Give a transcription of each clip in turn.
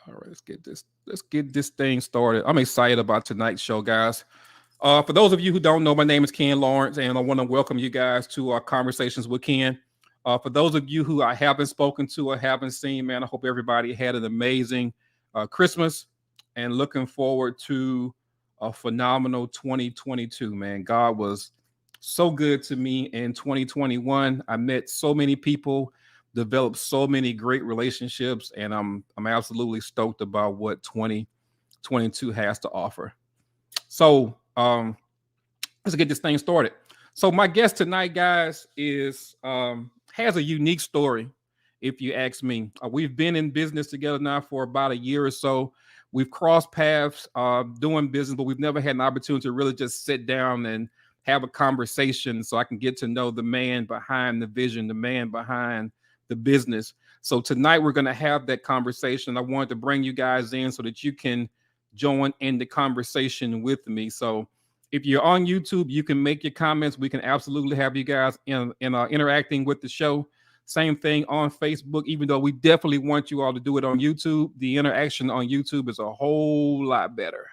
All right, let's get this thing started. I'm excited about tonight's show, guys. For those of you who don't know, my name is Ken Lawrence, and I want to welcome you guys to our conversations with Ken. For those of you who I haven't spoken to or haven't seen, man, I hope everybody had an amazing Christmas and looking forward to a phenomenal 2022. Man, God was so good to me in 2021. I met so many people, developed so many great relationships, and I'm absolutely stoked about what 2022 has to offer. So let's get this thing started. So my guest tonight, guys, is has a unique story. If you ask me, we've been in business together now for about a year or so. We've crossed paths doing business, but we've never had an opportunity to really just sit down and have a conversation so I can get to know the man behind the vision, the man behind the business. So tonight we're going to have that conversation. I wanted to bring you guys in so that you can join in the conversation with me. So if you're on YouTube, you can make your comments. We can absolutely have you guys in interacting with the show. Same thing on Facebook, even though we definitely want you all to do it on YouTube. The interaction on YouTube is a whole lot better.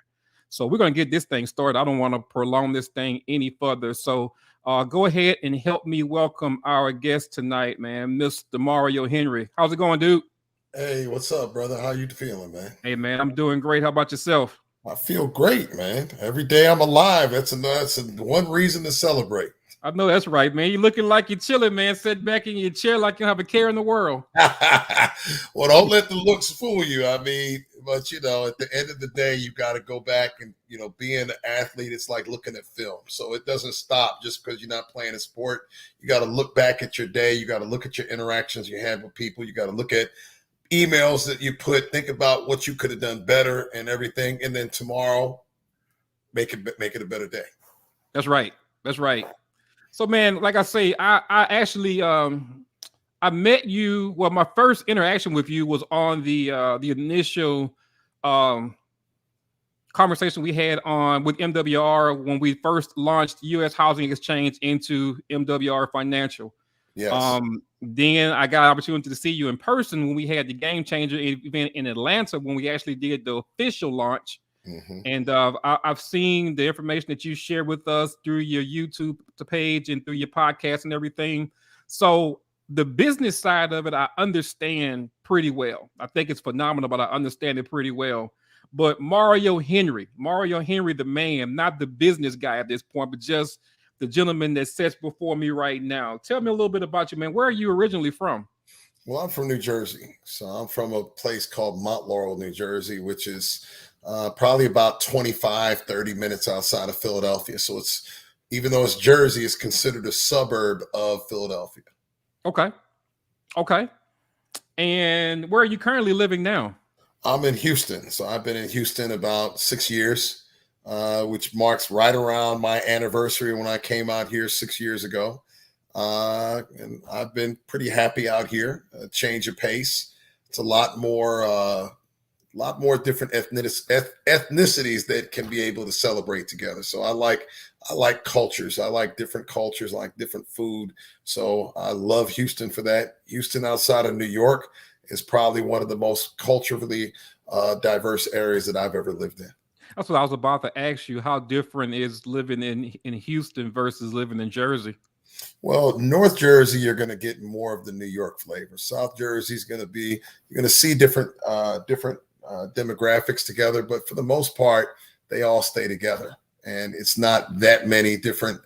So we're going to get this thing started. I don't want to prolong this thing any further. So go ahead and help me welcome our guest tonight, man, Mr. Mario Henry. How's it going, dude? Hey, what's up, brother? How you feeling, man? Hey, man, I'm doing great. How about yourself? I feel great, man. Every day I'm alive. That's one reason to celebrate. I know that's right, man. You're looking like you're chilling, man. Sit back in your chair like you don't have a care in the world. Well, don't let the looks fool you. I mean, but at the end of the day, you got to go back and being an athlete, it's like looking at film. So it doesn't stop just because you're not playing a sport. You got to look back at your day. You got to look at your interactions you had with people. You got to look at emails that you put, think about what you could have done better and everything, and then tomorrow make it a better day. That's right. So, man, like I say, I actually I met you. Well, my first interaction with you was on the initial conversation we had on with MWR when we first launched U.S. Housing Exchange into MWR Financial. Yes. Then I got an opportunity to see you in person when we had the Game Changer event in Atlanta when we actually did the official launch. Mm-hmm. And I've seen the information that you share with us through your YouTube page and through your podcast and everything. So the business side of it, I understand pretty well. I think it's phenomenal, but I understand it pretty well. But Mario Henry, the man, not the business guy at this point, but just the gentleman that sits before me right now. Tell me a little bit about you, man. Where are you originally from? Well, I'm from New Jersey. So I'm from a place called Mount Laurel, New Jersey, which is probably about 25, 30 minutes outside of Philadelphia. So it's, even though it's Jersey, it's considered a suburb of Philadelphia. Okay. And where are you currently living now? I'm in Houston. So I've been in Houston about 6 years, which marks right around my anniversary when I came out here 6 years ago. And I've been pretty happy out here. A change of pace. It's a lot more different ethnicities that can be able to celebrate together. So I like cultures. I like different cultures, I like different food. So I love Houston for that. Houston outside of New York is probably one of the most culturally diverse areas that I've ever lived in. That's what I was about to ask you. How different is living in Houston versus living in Jersey? Well, North Jersey, you're going to get more of the New York flavor. South Jersey is going to be, you're going to see different demographics together, but for the most part, they all stay together, and it's not that many different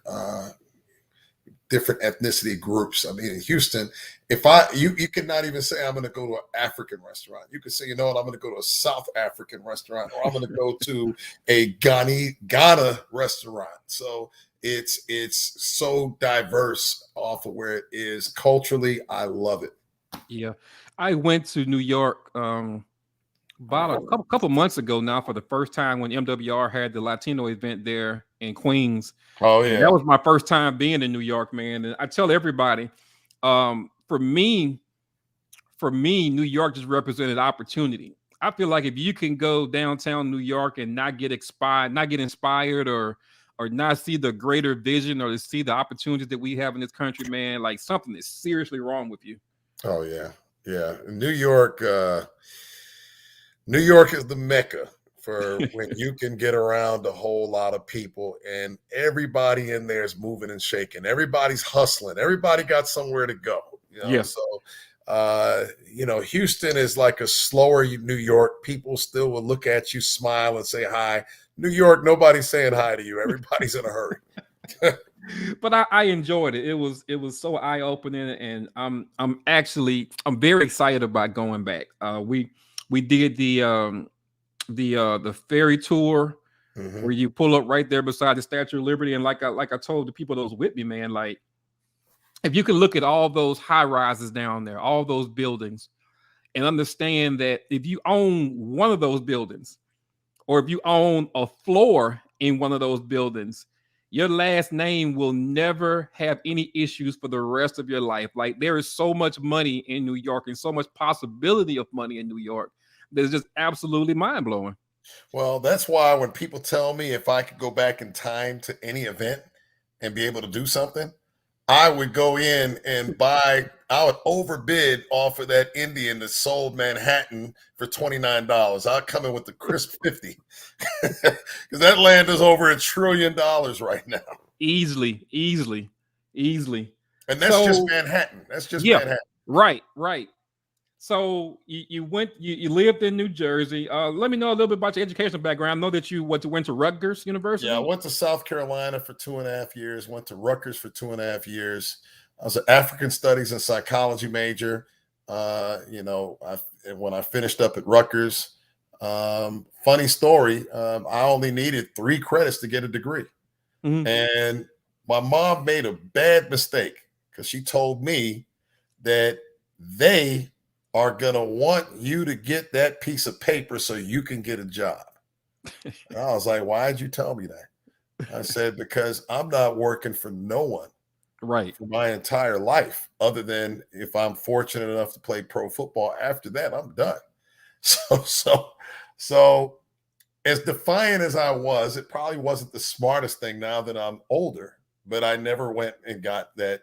ethnicity groups. I mean, in Houston, you could not even say I'm going to go to an African restaurant. You could say, I'm going to go to a South African restaurant, or I'm going to go to a Ghana restaurant. So it's so diverse off of where it is culturally. I love it. Yeah, I went to New York about a couple months ago now for the first time when MWR had the Latino event there in Queens. Oh yeah, and that was my first time being in New York, man. And I tell everybody, for me, New York just represented opportunity. I feel like if you can go downtown New York and not get inspired, or not see the greater vision, or to see the opportunities that we have in this country, man, like something is seriously wrong with you. Oh yeah. New York, New York is the mecca for when you can get around a whole lot of people and everybody in there is moving and shaking. Everybody's hustling. Everybody got somewhere to go. Yeah. So Houston is like a slower New York. People still will look at you, smile, and say hi. New York, nobody's saying hi to you. Everybody's in a hurry. But I enjoyed it. It was so eye opening, and I'm very excited about going back. We did the ferry tour where you pull up right there beside the Statue of Liberty, and like I told the people that was with me, man, like if you can look at all those high rises down there, all those buildings, and understand that if you own one of those buildings, or if you own a floor in one of those buildings, your last name will never have any issues for the rest of your life. Like there is so much money in New York and so much possibility of money in New York that's just absolutely mind blowing. Well, that's why when people tell me if I could go back in time to any event and be able to do something, I would go in and I would overbid off of that Indian that sold Manhattan for $29. I'll come in with the crisp 50 because that land is over $1 trillion right now. Easily, easily, easily. And that's just Manhattan. That's just Manhattan. Right, right. So you lived in New Jersey. Let me know a little bit about your educational background. I know that you went to Rutgers University. Yeah, I went to South Carolina for 2.5 years, went to Rutgers for 2.5 years. I was an African studies and psychology major. When I finished up at Rutgers, funny story, I only needed 3 credits to get a degree. Mm-hmm. And my mom made a bad mistake because she told me that they are going to want you to get that piece of paper so you can get a job. And I was like, why'd you tell me that? I said, because I'm not working for no one right for my entire life, other than if I'm fortunate enough to play pro football. After that, I'm done. So as defiant as I was, it probably wasn't the smartest thing now that I'm older, but I never went and got that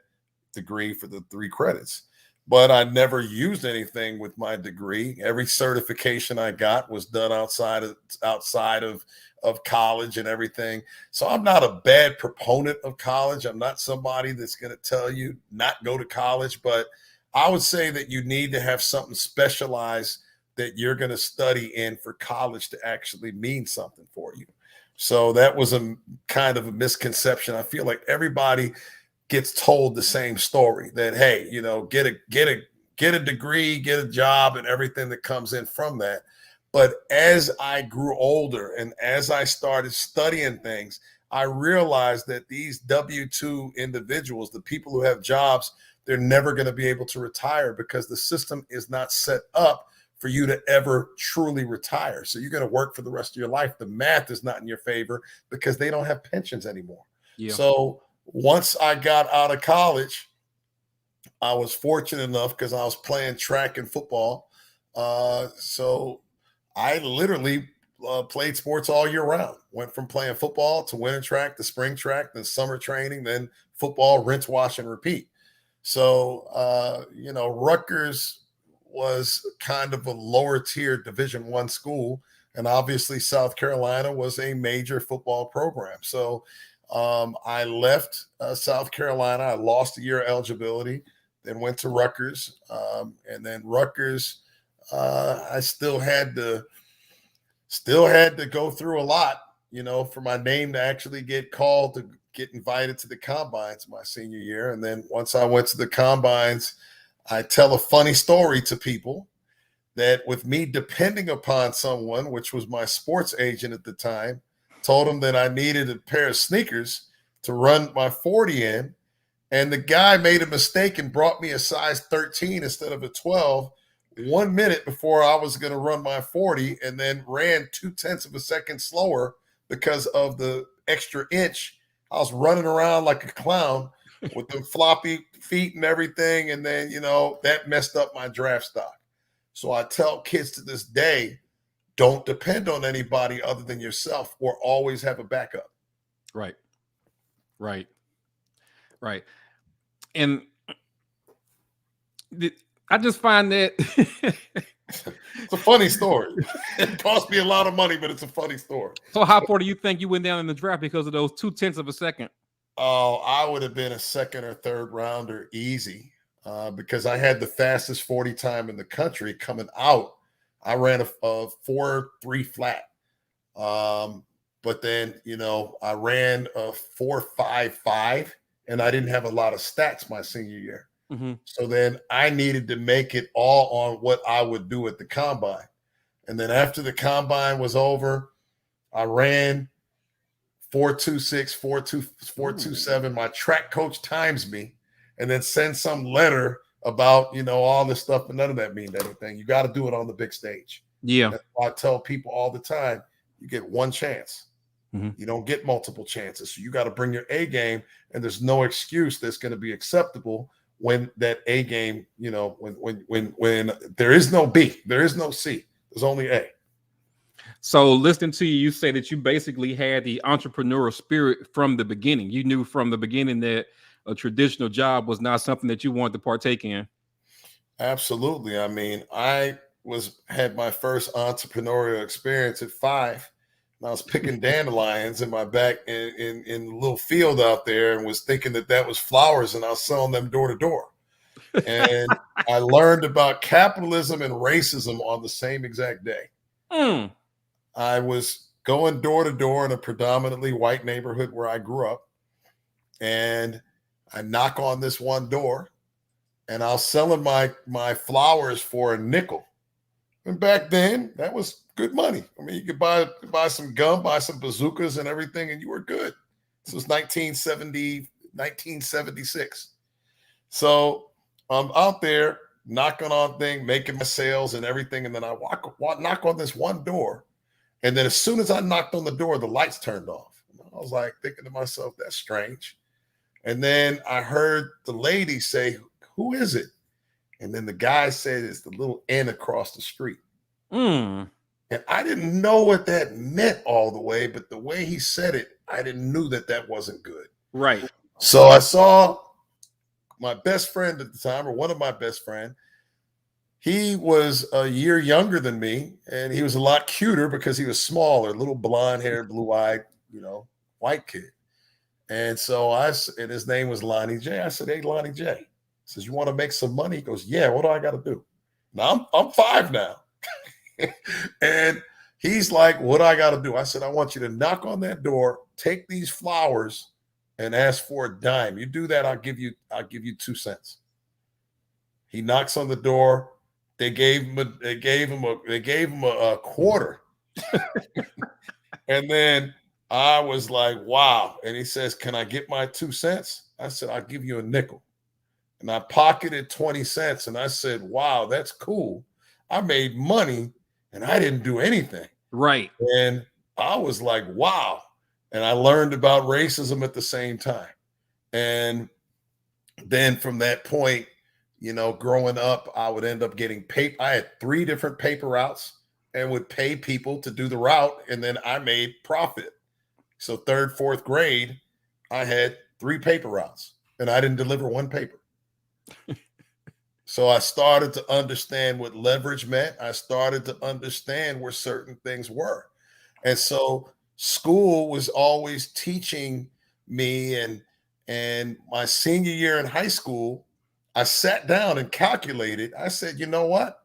degree for the 3 credits. But I never used anything with my degree. Every certification I got was done outside of college and everything. So I'm not a bad proponent of college. I'm not somebody that's going to tell you not go to college, but I would say that you need to have something specialized that you're going to study in for college to actually mean something for you. So that was a kind of a misconception. I feel like everybody gets told the same story that, hey, get a degree, get a job, and everything that comes in from that. But as I grew older and as I started studying things, I realized that these W-2 individuals, the people who have jobs, they're never going to be able to retire because the system is not set up for you to ever truly retire. So you're going to work for the rest of your life. The math is not in your favor because they don't have pensions anymore. Yeah. So once I got out of college, I was fortunate enough because I was playing track and football. So I literally played sports all year round. Went from playing football to winter track to spring track, then summer training, then football, rinse, wash, and repeat. So, Rutgers was kind of a lower tier Division I school. And obviously South Carolina was a major football program. So I left South Carolina. I lost a year of eligibility, then went to Rutgers. And then Rutgers, I still had to go through a lot, for my name to actually get called to get invited to the combines my senior year. And then once I went to the combines, I tell a funny story to people that with me depending upon someone, which was my sports agent at the time, told him that I needed a pair of sneakers to run my 40 in. And the guy made a mistake and brought me a size 13 instead of a 12 1 minute before I was going to run my 40, and then ran 0.2 of a second slower because of the extra inch. I was running around like a clown with the floppy feet and everything. And then, that messed up my draft stock. So I tell kids to this day, don't depend on anybody other than yourself, or always have a backup. Right. Right. Right. And I just find that It's a funny story. It cost me a lot of money, but it's a funny story. So how far do you think you went down in the draft because of those 0.2 of a second? Oh, I would have been a second or third rounder easy because I had the fastest 40 time in the country coming out. I ran a 4.3 flat. But then, I ran a 4.55 and I didn't have a lot of stats my senior year. Mm-hmm. So then I needed to make it all on what I would do at the combine. And then after the combine was over, I ran 4.26, 4.27. My track coach times me and then sends some letter about, all this stuff, but none of that means anything. You got to do it on the big stage. Yeah. That's why I tell people all the time, you get one chance. Mm-hmm. You don't get multiple chances. So you got to bring your A game, and there's no excuse that's going to be acceptable when that A game, when there is no B, there is no C, there's only A. So listening to you say that you basically had the entrepreneurial spirit from the beginning. You knew from the beginning that a traditional job was not something that you wanted to partake in. Absolutely. I mean, I had my first entrepreneurial experience at 5. I was picking dandelions in my back in a little field out there and was thinking that was flowers, and I was selling them door to door. And I learned about capitalism and racism on the same exact day. I was going door to door in a predominantly white neighborhood where I grew up, and I knock on this one door, and I was selling my flowers for a nickel. And back then, that was good money. I mean, you could buy some gum, buy some bazookas and everything, and you were good. This was 1976. So I'm out there knocking on things, making my sales and everything, and then I knock on this one door, and then as soon as I knocked on the door, the lights turned off. I was like thinking to myself, that's strange. And then I heard the lady say, "Who is it?" And then the guy said, "It's the little inn across the street." And I didn't know what that meant all the way, but the way he said it, I knew that wasn't good. Right. So I saw my best friend at the time, or one of my best friends. He was a year younger than me, and he was a lot cuter because he was smaller, little blonde-haired, blue-eyed, white kid. And so and his name was Lonnie J. I said, "Hey, Lonnie J." He says, "You want to make some money?" He goes, "Yeah, what do I got to do?" Now I'm 5 now. And he's like, "What do I got to do?" I said, "I want you to knock on that door, take these flowers, and ask for a dime. You do that, I'll give you 2 cents. He knocks on the door. They gave him a quarter. And then I was like, wow. And he says, "Can I get my 2 cents?" I said, "I'll give you a nickel." And I pocketed 20 cents. And I said, wow, that's cool. I made money and I didn't do anything. Right. And I was like, wow. And I learned about racism at the same time. And then from that point, growing up, I would end up getting paid. I had 3 different paper routes and would pay people to do the route. And then I made profit. So 3rd, 4th grade, I had 3 paper routes and I didn't deliver 1 paper. So I started to understand what leverage meant. I started to understand where certain things were. And so school was always teaching me, and my senior year in high school, I sat down and calculated. I said, you know what?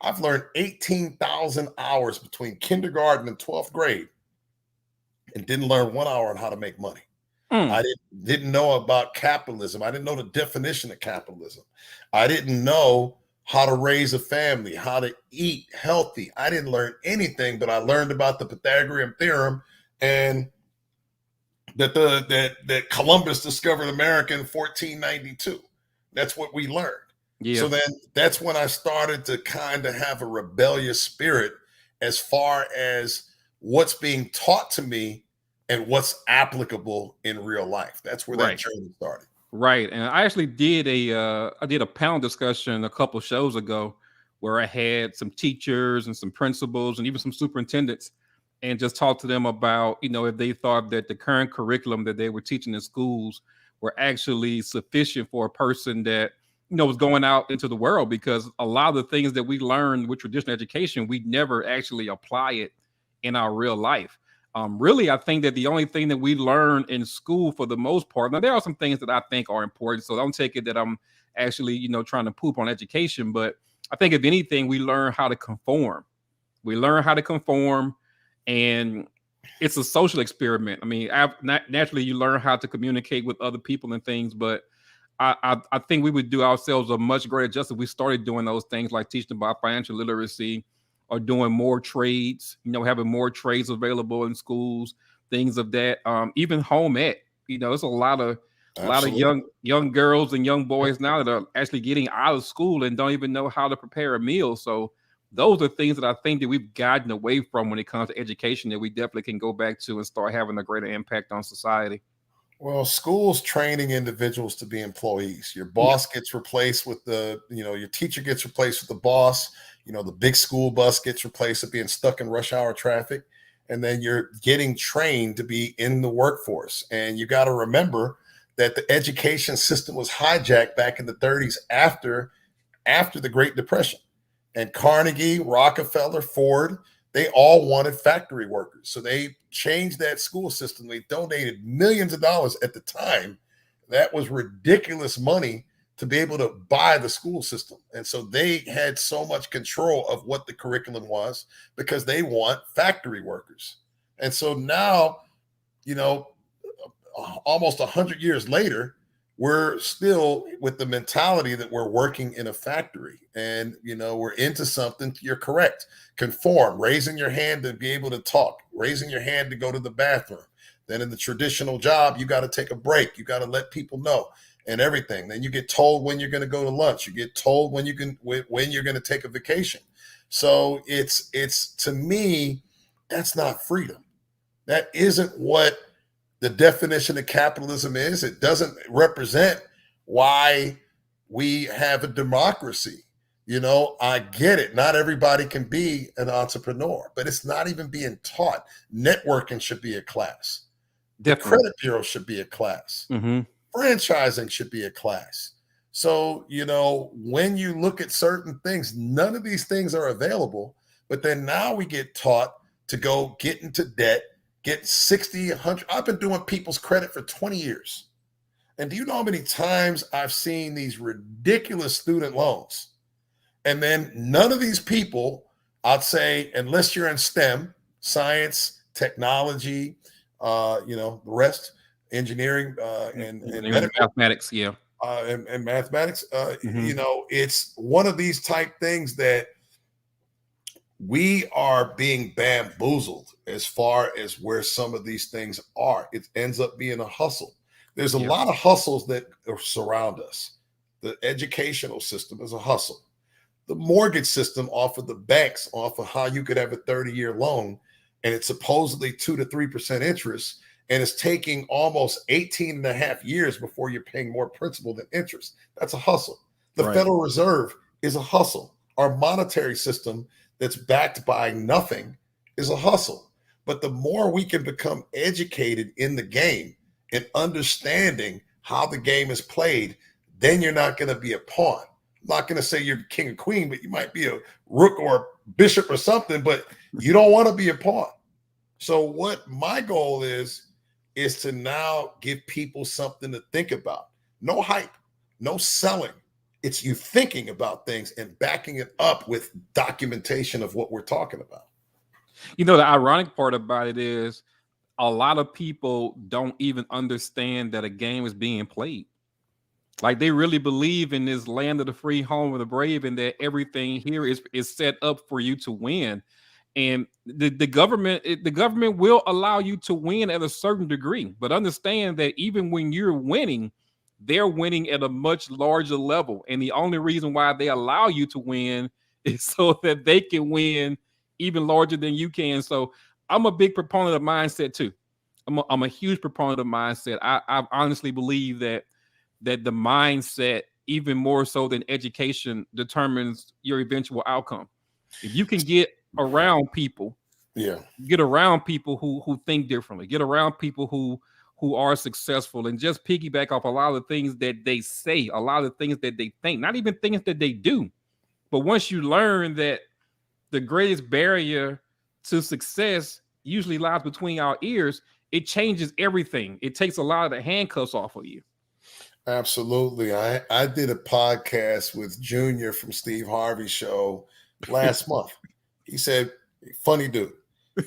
I've learned 18,000 hours between kindergarten and 12th grade and didn't learn 1 hour on how to make money. I didn't know about capitalism. I didn't know the definition of capitalism. I didn't know how to raise a family, how to eat healthy. I didn't learn anything, but I learned about the Pythagorean theorem and that Columbus discovered America in 1492. That's what we learned. Yeah. So then that's when I started to kind of have a rebellious spirit as far as what's being taught to me and what's applicable in real life. That's where that journey started. Right. And I actually did a panel discussion a couple shows ago where I had some teachers and some principals and even some superintendents and just talked to them about, if they thought that the current curriculum that they were teaching in schools were actually sufficient for a person that, was going out into the world, because a lot of the things that we learn with traditional education, we never actually apply it in our real life. Really, I think that the only thing that we learn in school, for the most part, now there are some things that I think are important, so don't take it that I'm actually, trying to poop on education, but I think if anything, we learn how to conform. We learn how to conform, and it's a social experiment. I mean, naturally, you learn how to communicate with other people and things, but I think we would do ourselves a much greater justice if we started doing those things, like teaching about financial literacy, or doing more trades, having more trades available in schools, things of that. Even home ec, it's a lot of young girls and young boys now that are actually getting out of school and don't even know how to prepare a meal. So those are things that I think that we've gotten away from when it comes to education, that we definitely can go back to and start having a greater impact on society. Well, schools training individuals to be employees. Your boss gets replaced with your teacher gets replaced with the boss. The big school bus gets replaced with being stuck in rush hour traffic. And then you're getting trained to be in the workforce. And you got to remember that the education system was hijacked back in the 30s after the Great Depression. And Carnegie, Rockefeller, Ford, they all wanted factory workers. So they changed that school system. They donated millions of dollars at the time. That was ridiculous money to be able to buy the school system. And so they had so much control of what the curriculum was, because they want factory workers. And so now, almost 100 years later, we're still with the mentality that we're working in a factory, and we're into something. You're correct. Conform, raising your hand to be able to talk, raising your hand to go to the bathroom. Then in the traditional job, you got to take a break. You got to let people know and everything. Then you get told when you're going to go to lunch. You get told when you're going to take a vacation. So it's to me, that's not freedom. That isn't what the definition of capitalism is. It doesn't represent why we have a democracy. I get it. Not everybody can be an entrepreneur, but it's not even being taught. Networking should be a class. The credit bureau should be a class. Mm-hmm. Franchising should be a class. So, when you look at certain things, none of these things are available, but then now we get taught to go get into debt, get 60, 100. I've been doing people's credit for 20 years. And do you know how many times I've seen these ridiculous student loans? And then none of these people, I'd say, unless you're in STEM, science, technology, the rest, engineering, and medical, mathematics, and mathematics, mm-hmm. It's one of these type things that we are being bamboozled as far as where some of these things are. It ends up being a hustle. There's a lot of hustles that surround us. The educational system is a hustle. The mortgage system off of the banks, off of how you could have a 30-year loan, and it's supposedly 2 to 3% interest, and it's taking almost 18 and a half years before you're paying more principal than interest. That's a hustle. The Federal Reserve is a hustle. Our monetary system that's backed by nothing is a hustle. But the more we can become educated in the game and understanding how the game is played, then you're not going to be a pawn. I'm not going to say you're king or queen, but you might be a rook or a bishop or something, but you don't want to be a pawn. So what my goal is to now give people something to think about. No hype, no selling. It's you thinking about things and backing it up with documentation of what we're talking about. The ironic part about it is a lot of people don't even understand that a game is being played. Like, they really believe in this land of the free, home of the brave, and that everything here is set up for you to win. And the government will allow you to win at a certain degree, but understand that even when you're winning, they're winning at a much larger level. And the only reason why they allow you to win is so that they can win even larger than you can. So I'm a big proponent of mindset too. I'm a huge proponent of mindset. I honestly believe that the mindset, even more so than education, determines your eventual outcome. If you can get around people, get around people who think differently, get around people who who are successful and just piggyback off a lot of the things that they say, a lot of the things that they think, not even things that they do. But once you learn that the greatest barrier to success usually lies between our ears, it changes everything. It takes a lot of the handcuffs off of you. Absolutely. I did a podcast with Junior from Steve Harvey's show last month. He said, funny dude,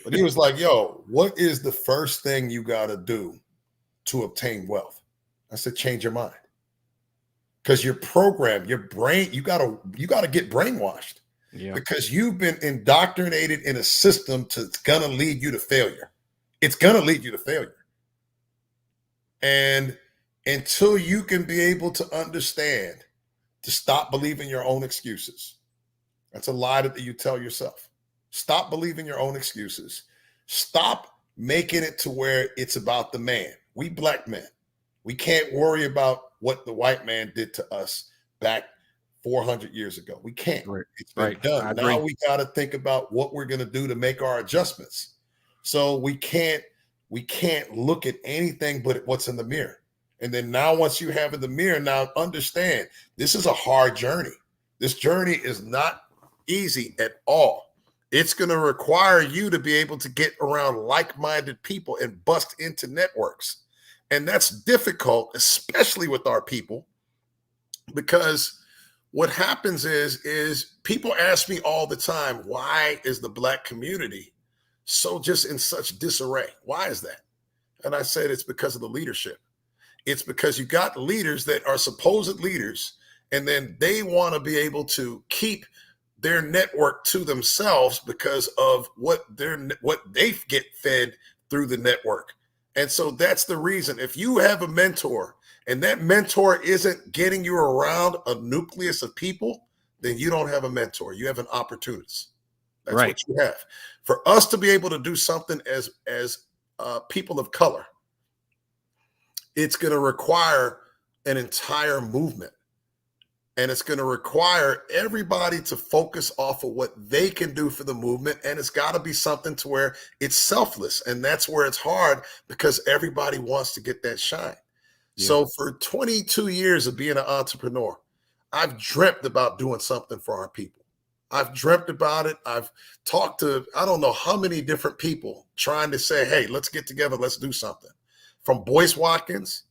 but he was like, yo, what is the first thing you got to do to obtain wealth? I said, change your mind. Because your program, your brain, you gotta get brainwashed. Yeah. Because you've been indoctrinated in a system that's gonna lead you to failure. It's gonna lead you to failure. And until you can be able to understand to stop believing your own excuses, that's a lie that you tell yourself. Stop believing your own excuses. Stop making it to where it's about the man. We black men, we can't worry about what the white man did to us back 400 years ago. We can't. Right. It's been done. Now we got to think about what we're going to do to make our adjustments. So we can't look at anything but what's in the mirror. And then now once you have in the mirror, now understand this is a hard journey. This journey is not easy at all. It's going to require you to be able to get around like-minded people and bust into networks. And that's difficult, especially with our people, because what happens is people ask me all the time, why is the black community so just in such disarray? Why is that? And I said, it's because of the leadership. It's because you got leaders that are supposed leaders, and then they want to be able to keep their network to themselves because of what they get fed through the network. And so that's the reason. If you have a mentor and that mentor isn't getting you around a nucleus of people, then you don't have a mentor. You have an opportunist. That's right. What you have. For us to be able to do something as people of color, it's going to require an entire movement. And it's going to require everybody to focus off of what they can do for the movement. And it's got to be something to where it's selfless. And that's where it's hard because everybody wants to get that shine. Yeah. So for 22 years of being an entrepreneur, I've dreamt about doing something for our people. I've dreamt about it. I've talked to, I don't know how many different people trying to say, hey, let's get together. Let's do something. From Boyce Watkins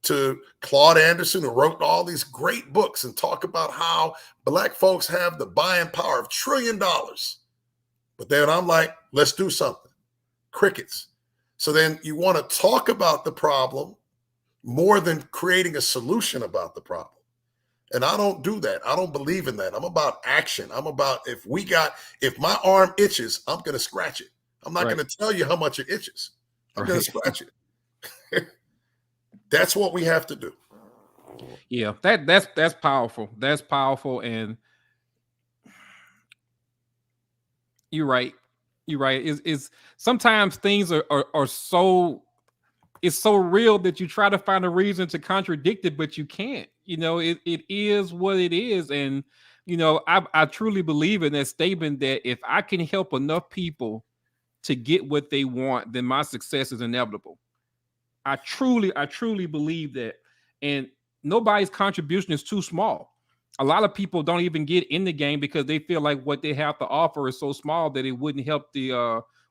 to Claude Anderson, who wrote all these great books and talk about how black folks have the buying power of $1 trillion. But then I'm like, let's do something. Crickets. So then you want to talk about the problem more than creating a solution about the problem. And I don't do that. I don't believe in that. I'm about action. I'm about if my arm itches, I'm going to scratch it. I'm not going to tell you how much it itches. I'm going to scratch it. That's what we have to do. Yeah, that's powerful. That's powerful. And you're right. You're right. Is sometimes things are so, it's so real that you try to find a reason to contradict it, but you can't. You know, it is what it is. And, you know, I truly believe in that statement that if I can help enough people to get what they want, then my success is inevitable. I truly believe that. And nobody's contribution is too small. A lot of people don't even get in the game because they feel like what they have to offer is so small that it wouldn't help the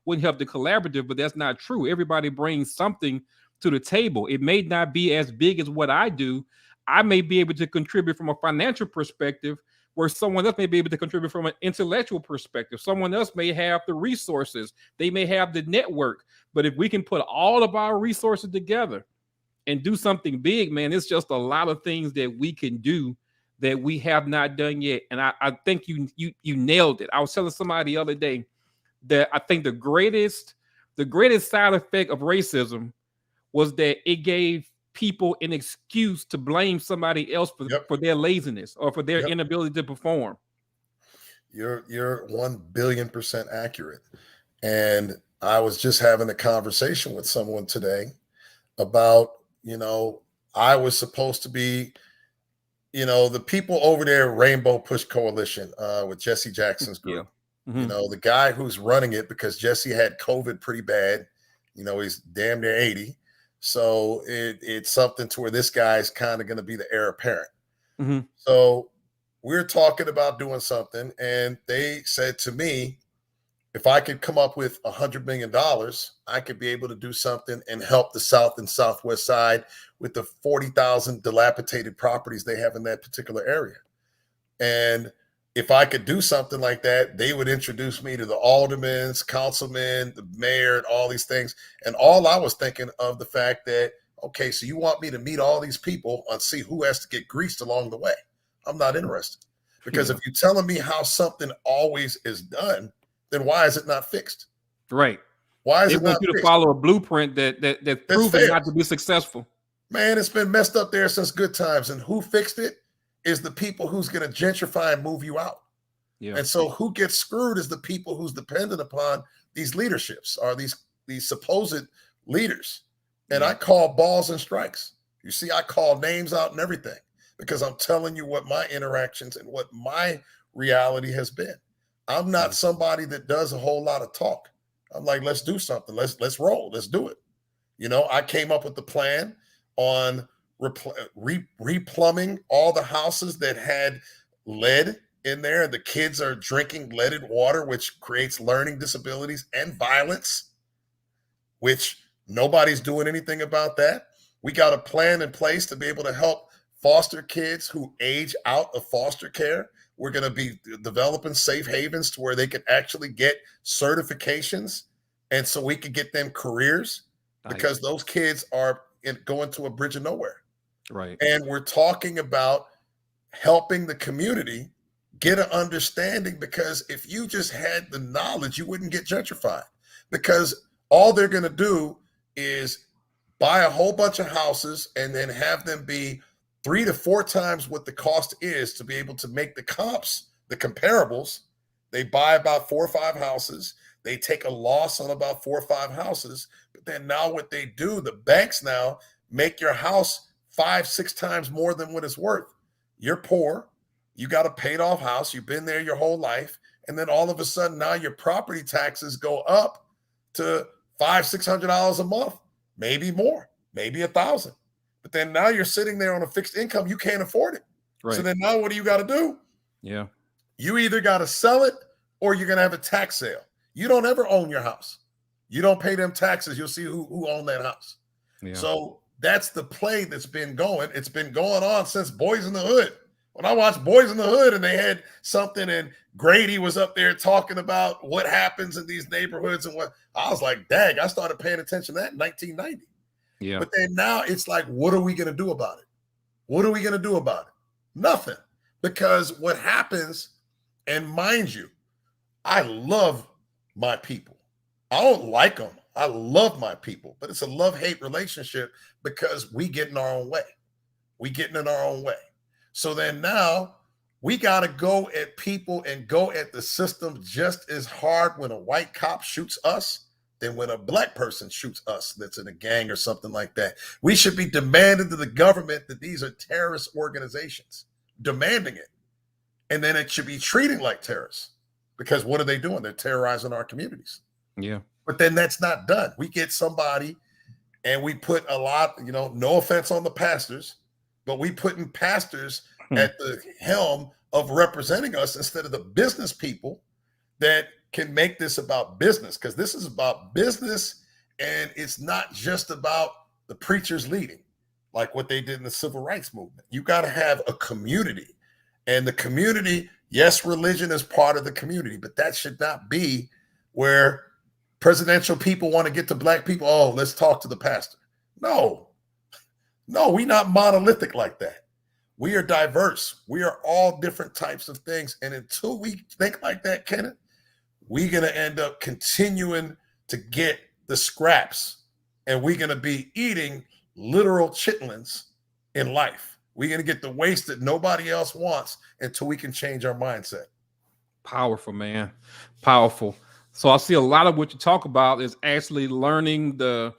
collaborative, but that's not true. Everybody brings something to the table. It may not be as big as what I do. I may be able to contribute from a financial perspective where someone else may be able to contribute from an intellectual perspective. Someone else may have the resources. They may have the network. But if we can put all of our resources together and do something big, man, it's just a lot of things that we can do that we have not done yet. And I think you nailed it. I was telling somebody the other day that I think the greatest side effect of racism was that it gave people an excuse to blame somebody else for their laziness or for their inability to perform. You're 1,000,000,000% accurate. And I was just having a conversation with someone today about, you know, I was supposed to be, you know, the people over there, Rainbow Push Coalition with Jesse Jackson's group. Yeah. Mm-hmm. You know, the guy who's running it because Jesse had COVID pretty bad. You know, he's damn near 80. So it's something to where this guy's kind of going to be the heir apparent. Hmm. So we're talking about doing something, and they said to me, if I could come up with $100 million, I could be able to do something and help the South and Southwest side with the 40,000 dilapidated properties they have in that particular area. And if I could do something like that, they would introduce me to the aldermen, councilmen, the mayor, and all these things. And all I was thinking of the fact that, okay, so you want me to meet all these people and see who has to get greased along the way. I'm not interested. Because if you're telling me how something always is done, then why is it not fixed? Right. Why is they it want not you to fixed? follow a blueprint that's proven fair. not to be successful. Man, it's been messed up there since good times. And who fixed it is the people who's going to gentrify and move you out. Yeah. And so who gets screwed is the people who's dependent upon these leaderships or these supposed leaders. And I call balls and strikes. You see, I call names out and everything because I'm telling you what my interactions and what my reality has been. I'm not somebody that does a whole lot of talk. I'm like, let's do something. Let's roll. Let's do it. You know, I came up with the plan on replumbing all the houses that had lead in there. The kids are drinking leaded water, which creates learning disabilities and violence, which nobody's doing anything about that. We got a plan in place to be able to help foster kids who age out of foster care. We're going to be developing safe havens to where they can actually get certifications. And so we can get them careers because those kids are going to a bridge of nowhere. Right. And we're talking about helping the community get an understanding, because if you just had the knowledge, you wouldn't get gentrified, because all they're going to do is buy a whole bunch of houses and then have them be 3 to 4 times what the cost is to be able to make the comps, the comparables. They buy about 4 or 5 houses. They take a loss on about 4 or 5 houses. But then now what they do, the banks now make your house 5, 6 times more than what it's worth. You're poor. You got a paid off house. You've been there your whole life. And then all of a sudden now your property taxes go up to $500-$600 a month, maybe more, maybe $1,000. But then now you're sitting there on a fixed income. You can't afford it. Right. So then now what do you got to do? Yeah. You either got to sell it or you're going to have a tax sale. You don't ever own your house. You don't pay them taxes. You'll see who owned that house. Yeah. So that's the play that's been going. It's been going on since Boys in the Hood. When I watched Boys in the Hood and they had something and Grady was up there talking about what happens in these neighborhoods and what, I was like, dang, I started paying attention to that in 1990. Yeah. But then now it's like, what are we going to do about it? What are we going to do about it? Nothing. Because what happens, and mind you, I love my people. I don't like them. I love my people, but it's a love-hate relationship because we get in our own way. We getting in our own way. So then now we got to go at people and go at the system just as hard when a white cop shoots us than when a black person shoots us that's in a gang or something like that. We should be demanding to the government that these are terrorist organizations, demanding it. And then it should be treated like terrorists, because what are they doing? They're terrorizing our communities. Yeah. But then that's not done. We get somebody and we put a lot, no offense on the pastors, but we putting pastors at the helm of representing us instead of the business people that can make this about business, because this is about business, and it's not just about the preachers leading like what they did in the civil rights movement. You got to have a community, and the community, yes, religion is part of the community, but that should not be where presidential people want to get to black people. Oh, let's talk to the pastor. No, we're not monolithic like that. We are diverse. We are all different types of things. And until we think like that, Kenneth, we're going to end up continuing to get the scraps, and we're going to be eating literal chitlins in life. We're going to get the waste that nobody else wants until we can change our mindset. Powerful, man. Powerful. So I see a lot of what you talk about is actually learning the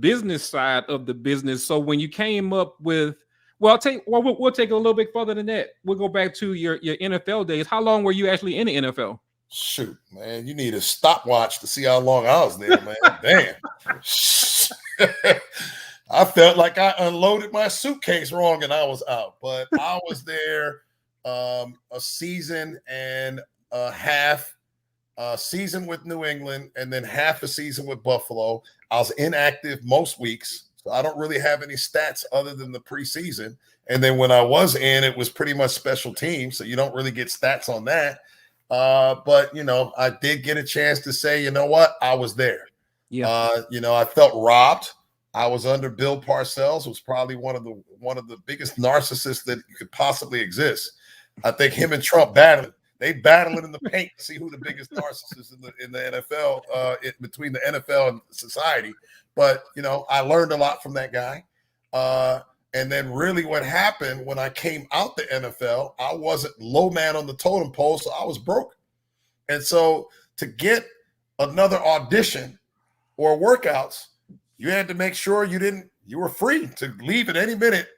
business side of the business. So when you came up with, we'll take it a little bit further than that. We'll go back to your NFL days. How long were you actually in the NFL? Shoot, man, you need a stopwatch to see how long I was there, man. Damn. I felt like I unloaded my suitcase wrong and I was out. But I was there a season and a half, season with New England, and then half a season with Buffalo. I was inactive most weeks, so I don't really have any stats other than the preseason. And then when I was in, it was pretty much special teams, so you don't really get stats on that. But I did get a chance to say, you know what, I was there. Yeah. I felt robbed. I was under Bill Parcells, was probably one of the biggest narcissists that could possibly exist. I think him and Trump battling. They battle it in the paint to see who the biggest narcissist in the NFL, between the NFL and society. But I learned a lot from that guy. And then really what happened when I came out the NFL, I wasn't low man on the totem pole, so I was broke. And so to get another audition or workouts, you had to make sure you were free to leave at any minute.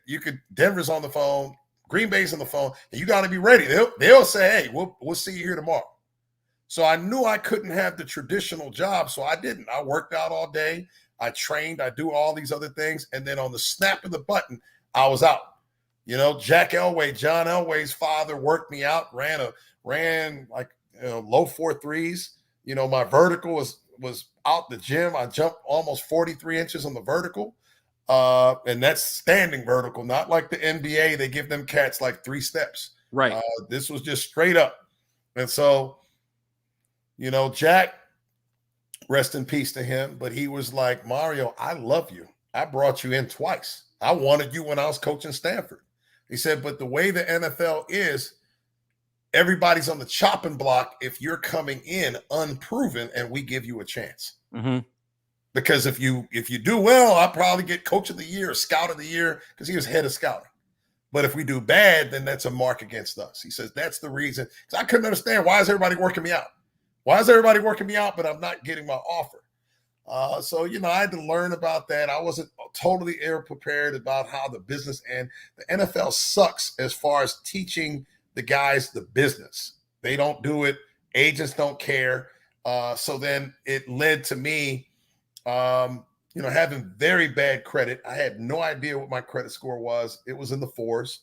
Denver's on the phone, Green Bay's on the phone, and you got to be ready. They'll say, hey, we'll see you here tomorrow. So I knew I couldn't have the traditional job, so I didn't. I worked out all day. I trained. I do all these other things. And then on the snap of the button, I was out. John Elway's father worked me out, ran like low 4.3s. My vertical was out the gym. I jumped almost 43 inches on the vertical. And that's standing vertical, not like the NBA. They give them cats like 3 steps. Right. This was just straight up. And so, Jack, rest in peace to him, but he was like, Mario, I love you. I brought you in twice. I wanted you when I was coaching Stanford. He said, but the way the NFL is, everybody's on the chopping block if you're coming in unproven and we give you a chance. Mm-hmm. Because if you do well, I'll probably get coach of the year or scout of the year because he was head of scouting. But if we do bad, then that's a mark against us. He says that's the reason. Because I couldn't understand, why is everybody working me out? Why is everybody working me out, but I'm not getting my offer? So I had to learn about that. I wasn't totally ill-prepared about how the business, and the NFL sucks as far as teaching the guys the business. They don't do it. Agents don't care. So then it led to me, having very bad credit. I had no idea what my credit score was. It was in the 4s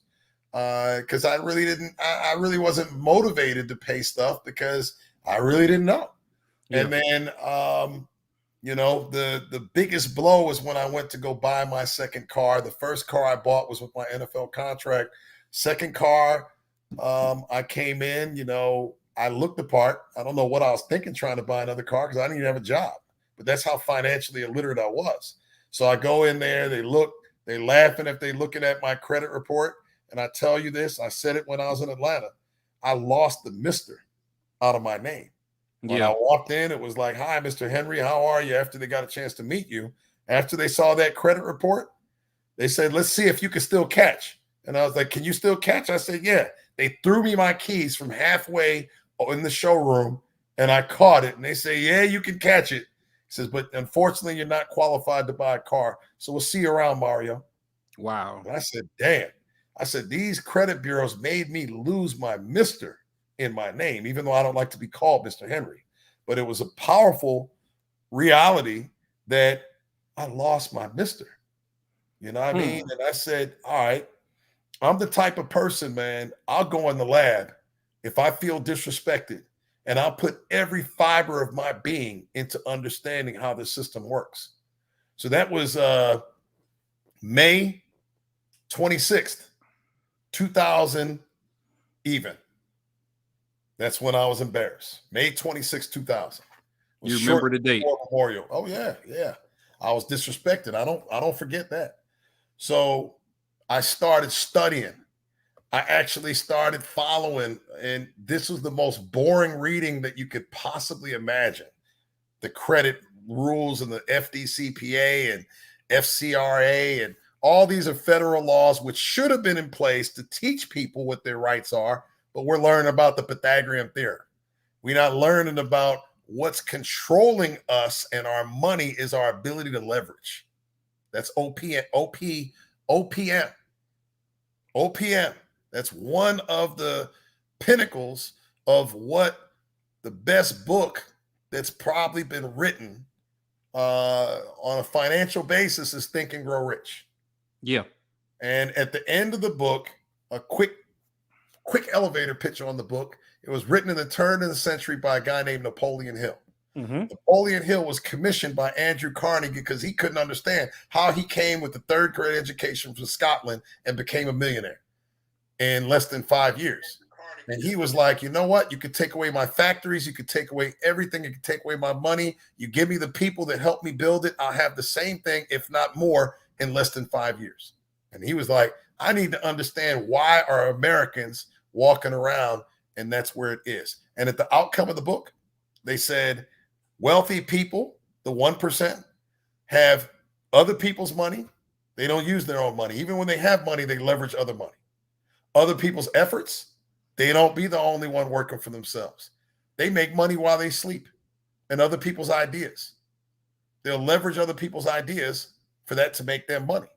because I really wasn't motivated to pay stuff because I really didn't know. Yeah. And then, the biggest blow was when I went to go buy my second car. The first car I bought was with my NFL contract. Second car, I came in, I looked the part. I don't know what I was thinking trying to buy another car because I didn't even have a job. But that's how financially illiterate I was. So I go in there, they laughing if they looking at my credit report. And I tell you this, I said it when I was in Atlanta. I lost the Mr. out of my name. When I walked in, it was like, hi, Mr. Henry, how are you? After they got a chance to meet you. After they saw that credit report, they said, let's see if you can still catch. And I was like, can you still catch? I said, yeah. They threw me my keys from halfway in the showroom, and I caught it. And they say, yeah, you can catch it. He says, but unfortunately, you're not qualified to buy a car. So we'll see you around, Mario. Wow. And I said, damn. I said, these credit bureaus made me lose my Mr. in my name, even though I don't like to be called Mr. Henry. But it was a powerful reality that I lost my Mr. You know what I mean? And I said, all right, I'm the type of person, man, I'll go in the lab if I feel disrespected, and I'll put every fiber of my being into understanding how the system works. So that was May 26th, 2000 even. That's when I was embarrassed. May 26, 2000. You remember the date? Memorial. Oh yeah, yeah. I was disrespected. I don't forget that. So I started studying. I actually started following, and this was the most boring reading that you could possibly imagine. The credit rules and the FDCPA and FCRA and all these are federal laws which should have been in place to teach people what their rights are. But we're learning about the Pythagorean theorem. We're not learning about what's controlling us and our money is our ability to leverage. That's OPM. That's one of the pinnacles of what the best book that's probably been written on a financial basis is Think and Grow Rich. Yeah. And at the end of the book, a quick elevator pitch on the book. It was written in the turn of the century by a guy named Napoleon Hill. Mm-hmm. Napoleon Hill was commissioned by Andrew Carnegie because he couldn't understand how he came with a third grade education from Scotland and became a millionaire in less than 5 years. And he was like, you know what? You could take away my factories. You could take away everything. You could take away my money. You give me the people that helped me build it. I'll have the same thing, if not more, in less than 5 years. And he was like, I need to understand why are Americans walking around, and that's where it is. And at the outcome of the book, they said wealthy people, the 1%, have other people's money. They don't use their own money. Even when they have money, they leverage other money. Other people's efforts, they don't be the only one working for themselves. They make money while they sleep, and other people's ideas. They'll leverage other people's ideas for that to make them money.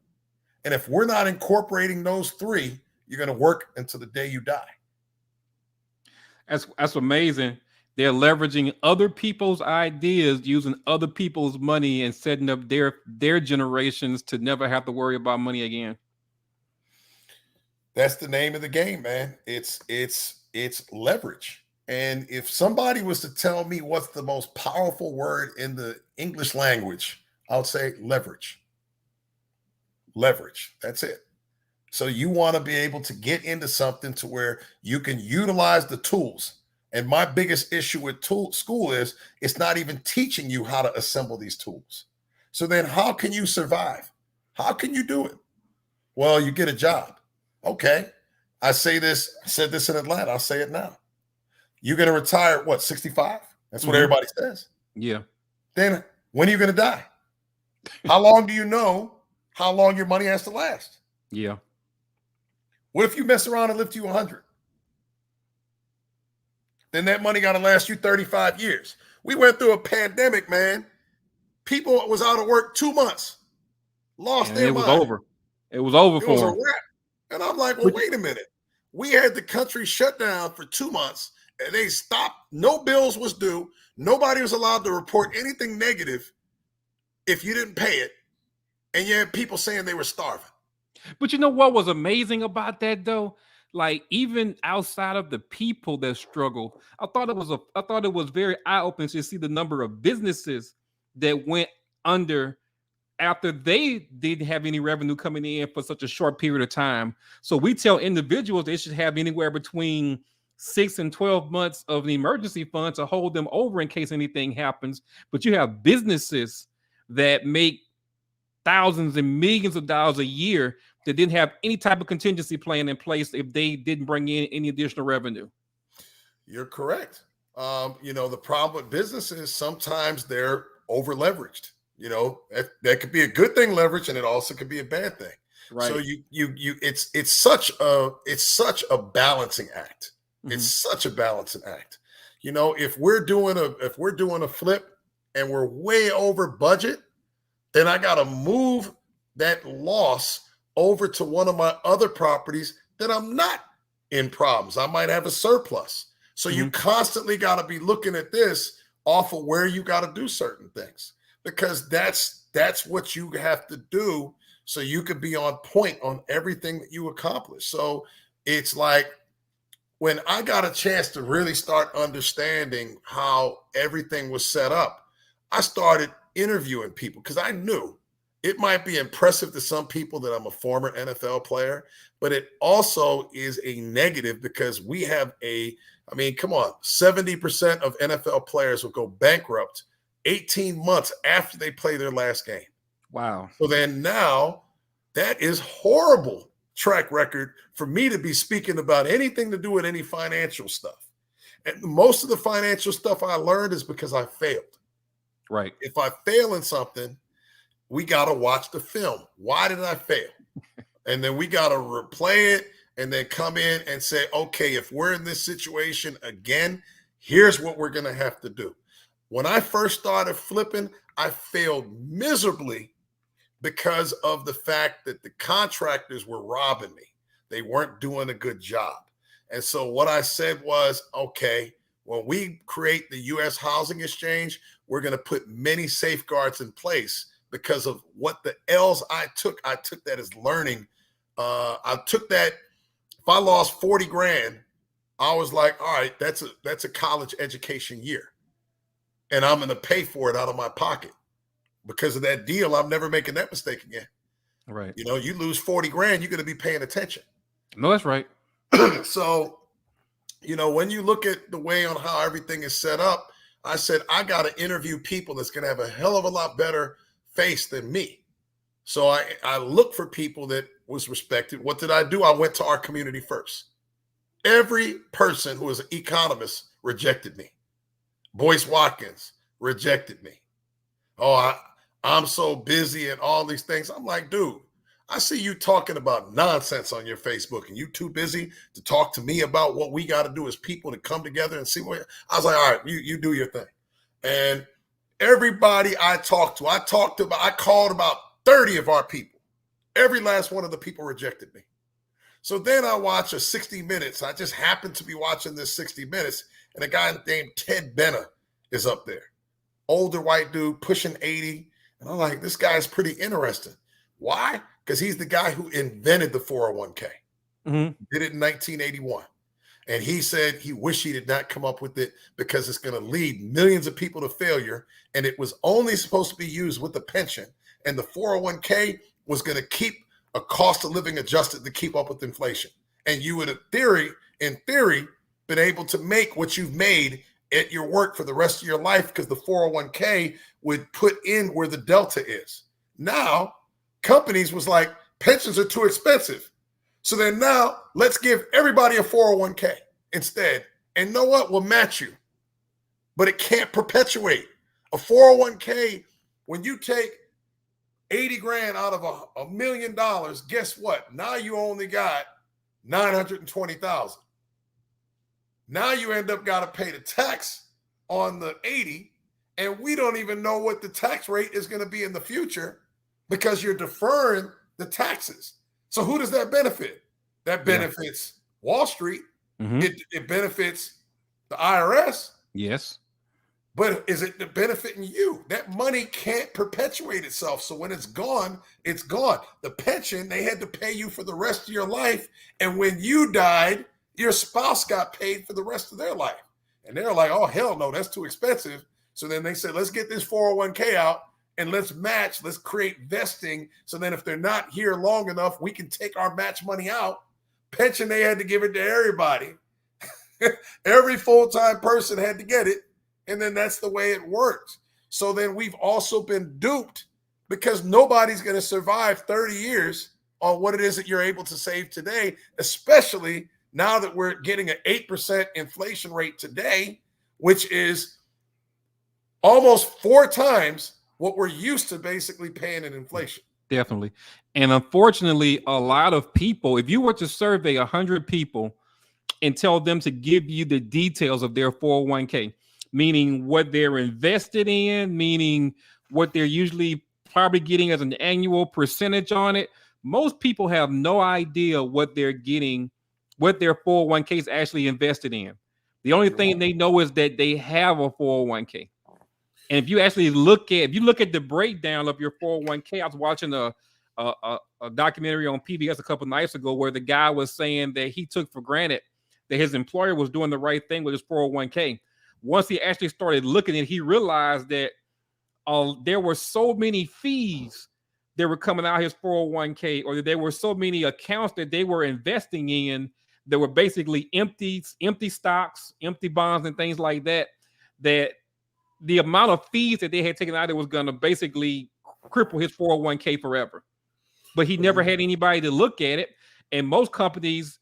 And if we're not incorporating those three, you're going to work until the day you die. That's amazing. They're leveraging other people's ideas, using other people's money, and setting up their generations to never have to worry about money again. That's the name of the game, man. It's leverage. And if somebody was to tell me what's the most powerful word in the English language, I would say leverage. Leverage. That's it. So you want to be able to get into something to where you can utilize the tools. And my biggest issue with school is it's not even teaching you how to assemble these tools. So then how can you survive? How can you do it? Well, you get a job. Okay. I said this in Atlanta. I'll say it now. You're going to retire at what, 65? That's what everybody says. Yeah. Then when are you going to die? How long do you know how long your money has to last? Yeah. What if you mess around and live to 100? Then that money got to last you 35 years. We went through a pandemic, man. People was out of work 2 months. Lost their mind. It was over. It was over for them. A wrap. And I'm like, well, wait a minute. We had the country shut down for 2 months, and they stopped. No bills was due. Nobody was allowed to report anything negative if you didn't pay it. And you had people saying they were starving. But you know what was amazing about that, though? Like, even outside of the people that struggle, I thought it was very eye-opening to see the number of businesses that went under after they didn't have any revenue coming in for such a short period of time. So we tell individuals they should have anywhere between 6 and 12 months of an emergency fund to hold them over in case anything happens. But you have businesses that make thousands and millions of dollars a year that didn't have any type of contingency plan in place if they didn't bring in any additional revenue. You're correct. The problem with businesses, sometimes they're over leveraged. That could be a good thing, leverage, and it also could be a bad thing. Right. So it's such a balancing act. Mm-hmm. It's such a balancing act. If we're doing a flip and we're way over budget, then I got to move that loss over to one of my other properties that I'm not in problems. I might have a surplus. So you constantly got to be looking at this off of where you got to do certain things, because that's what you have to do so you could be on point on everything that you accomplish. So it's like when I got a chance to really start understanding how everything was set up, I started interviewing people because I knew it might be impressive to some people that I'm a former NFL player, but it also is a negative because we have 70% of NFL players will go bankrupt 18 months after they play their last game. Wow. So then now that is horrible track record for me to be speaking about anything to do with any financial stuff. And most of the financial stuff I learned is because I failed. Right. If I fail in something, we got to watch the film. Why did I fail? And then we got to replay it and then come in and say, okay, if we're in this situation again, here's what we're going to have to do. When I first started flipping, I failed miserably because of the fact that the contractors were robbing me. They weren't doing a good job. And so what I said was, okay, when we create the U.S. Housing Exchange, we're going to put many safeguards in place because of what the L's I took. I took that as learning. I took that. If I lost 40 grand, I was like, all right, that's a college education year. And I'm going to pay for it out of my pocket. Because of that deal, I'm never making that mistake again. Right. You know, you lose 40 grand, you're going to be paying attention. No, that's right. So, you know, when you look at the way on how everything is set up, I said, I got to interview people that's going to have a hell of a lot better face than me. So I looked for people that was respected. What did I do? I went to our community first. Every person who was an economist rejected me. Boyce Watkins rejected me. Oh, I'm so busy and all these things. I'm like, dude, I see you talking about nonsense on your Facebook and you too busy to talk to me about what we got to do as people to come together and see what. I was like, all right, you do your thing. And everybody I talked to, I called about 30 of our people. Every last one of the people rejected me. So then I watch a 60 Minutes. I just happened to be watching this 60 Minutes, and a guy named Ted Benna is up there. Older white dude, pushing 80. And I'm like, this guy's pretty interesting. Why? Because he's the guy who invented the 401k. Mm-hmm. Did it in 1981. And he said he wished he did not come up with it because it's going to lead millions of people to failure. And it was only supposed to be used with the pension. And the 401k was going to keep a cost of living adjusted to keep up with inflation. And you would, in theory, been able to make what you've made at your work for the rest of your life because the 401k would put in where the delta is. Now, companies was like, pensions are too expensive. So then now let's give everybody a 401k instead. And know what? We'll match you. But it can't perpetuate. A 401k, when you take 80 grand out of $1 million, guess what? Now you only got 920,000. Now you end up got to pay the tax on the 80, and we don't even know what the tax rate is going to be in the future because you're deferring the taxes. So who does that benefit? That benefits Wall Street. Mm-hmm. It benefits the IRS. Yes. But is it benefiting you? That money can't perpetuate itself. So when it's gone, it's gone. The pension, they had to pay you for the rest of your life. And when you died, your spouse got paid for the rest of their life. And they're like, oh, hell no, that's too expensive. So then they said, let's get this 401k out and let's create vesting. So then if they're not here long enough, we can take our match money out. Pension, they had to give it to everybody. Every full-time person had to get it. And then that's the way it works. So then we've also been duped because nobody's going to survive 30 years on what it is that you're able to save today, especially now that we're getting an 8% inflation rate today, which is almost 4 times what we're used to basically paying in inflation. Definitely. And unfortunately, a lot of people, if you were to survey 100 people and tell them to give you the details of their 401k, meaning what they're invested in, meaning what they're usually probably getting as an annual percentage on it, most people have no idea what they're getting, what their 401k is actually invested in. The only thing they know is that they have a 401k. And if you actually look at the breakdown of your 401k, I was watching a documentary on PBS a couple nights ago where the guy was saying that he took for granted that his employer was doing the right thing with his 401k. Once he actually started looking at it, he realized that there were so many fees that were coming out of his 401k, or that there were so many accounts that they were investing in that were basically empty stocks, empty bonds, and things like that, that the amount of fees that they had taken out, it was going to basically cripple his 401k forever. But he never had anybody to look at it. And most companies,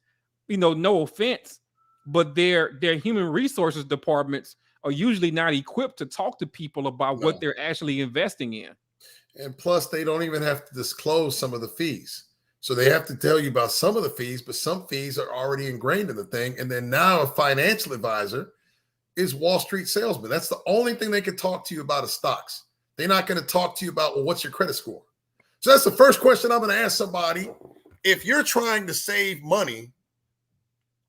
no offense, but their human resources departments are usually not equipped to talk to people about what they're actually investing in. And plus, they don't even have to disclose some of the fees. So they have to tell you about some of the fees, but some fees are already ingrained in the thing. And then now a financial advisor is Wall Street salesman. That's the only thing they can talk to you about is stocks. They're not going to talk to you about, well, what's your credit score? So that's the first question I'm going to ask somebody. If you're trying to save money,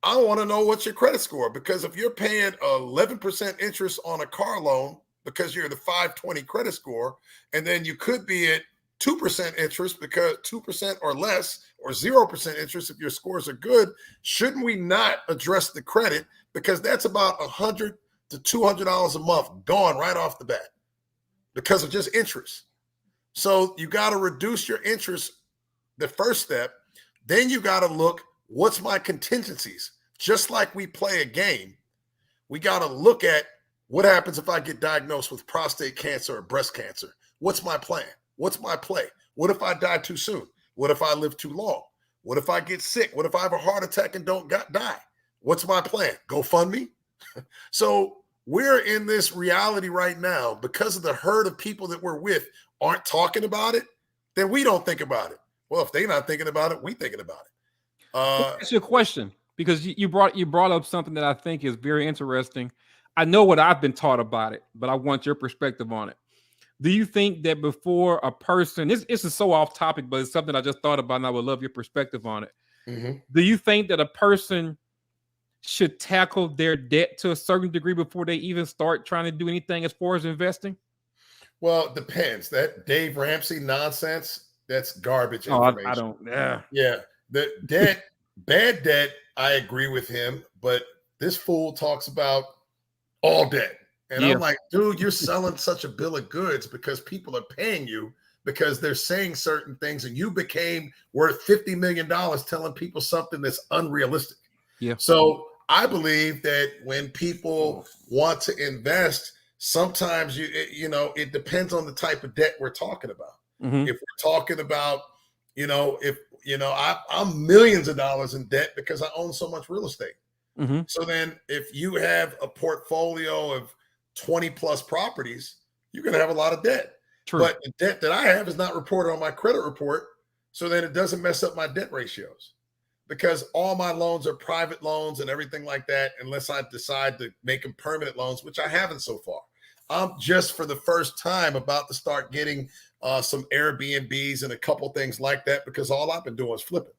I want to know what's your credit score, because if you're paying 11% interest on a car loan because you're the 520 credit score, and then you could be at 2% interest because 2% or less, or 0% interest if your scores are good, shouldn't we not address the credit? Because that's about $100 to $200 a month gone right off the bat because of just interest. So you got to reduce your interest, the first step. Then you got to look, what's my contingencies? Just like we play a game, we got to look at what happens if I get diagnosed with prostate cancer or breast cancer. What's my plan? What's my play? What if I die too soon? What if I live too long? What if I get sick? What if I have a heart attack and don't die? What's my plan? GoFundMe? So we're in this reality right now because of the herd of people that we're with aren't talking about it, then we don't think about it. Well, if they're not thinking about it, we thinking about it. That's your question, because you brought up something that I think is very interesting. I know what I've been taught about it, but I want your perspective on it. Do you think that before a person, this is so off topic, but it's something I just thought about and I would love your perspective on it. Mm-hmm. Do you think that a person should tackle their debt to a certain degree before they even start trying to do anything as far as investing? Well, it depends. That Dave Ramsey nonsense, that's garbage information. I don't. Yeah. Yeah. The debt, bad debt, I agree with him, but this fool talks about all debt. And I'm like, dude, you're selling such a bill of goods because people are paying you because they're saying certain things, and you became worth $50 million telling people something that's unrealistic. Yeah. So I believe that when people want to invest, sometimes it depends on the type of debt we're talking about. Mm-hmm. If we're talking about, I'm millions of dollars in debt because I own so much real estate. Mm-hmm. So then if you have a portfolio of 20 plus properties, you're going to have a lot of debt. True. But the debt that I have is not reported on my credit report. So then it doesn't mess up my debt ratios, because all my loans are private loans and everything like that, unless I decide to make them permanent loans, which I haven't so far. I'm just for the first time about to start getting some Airbnbs and a couple things like that, because all I've been doing is flipping.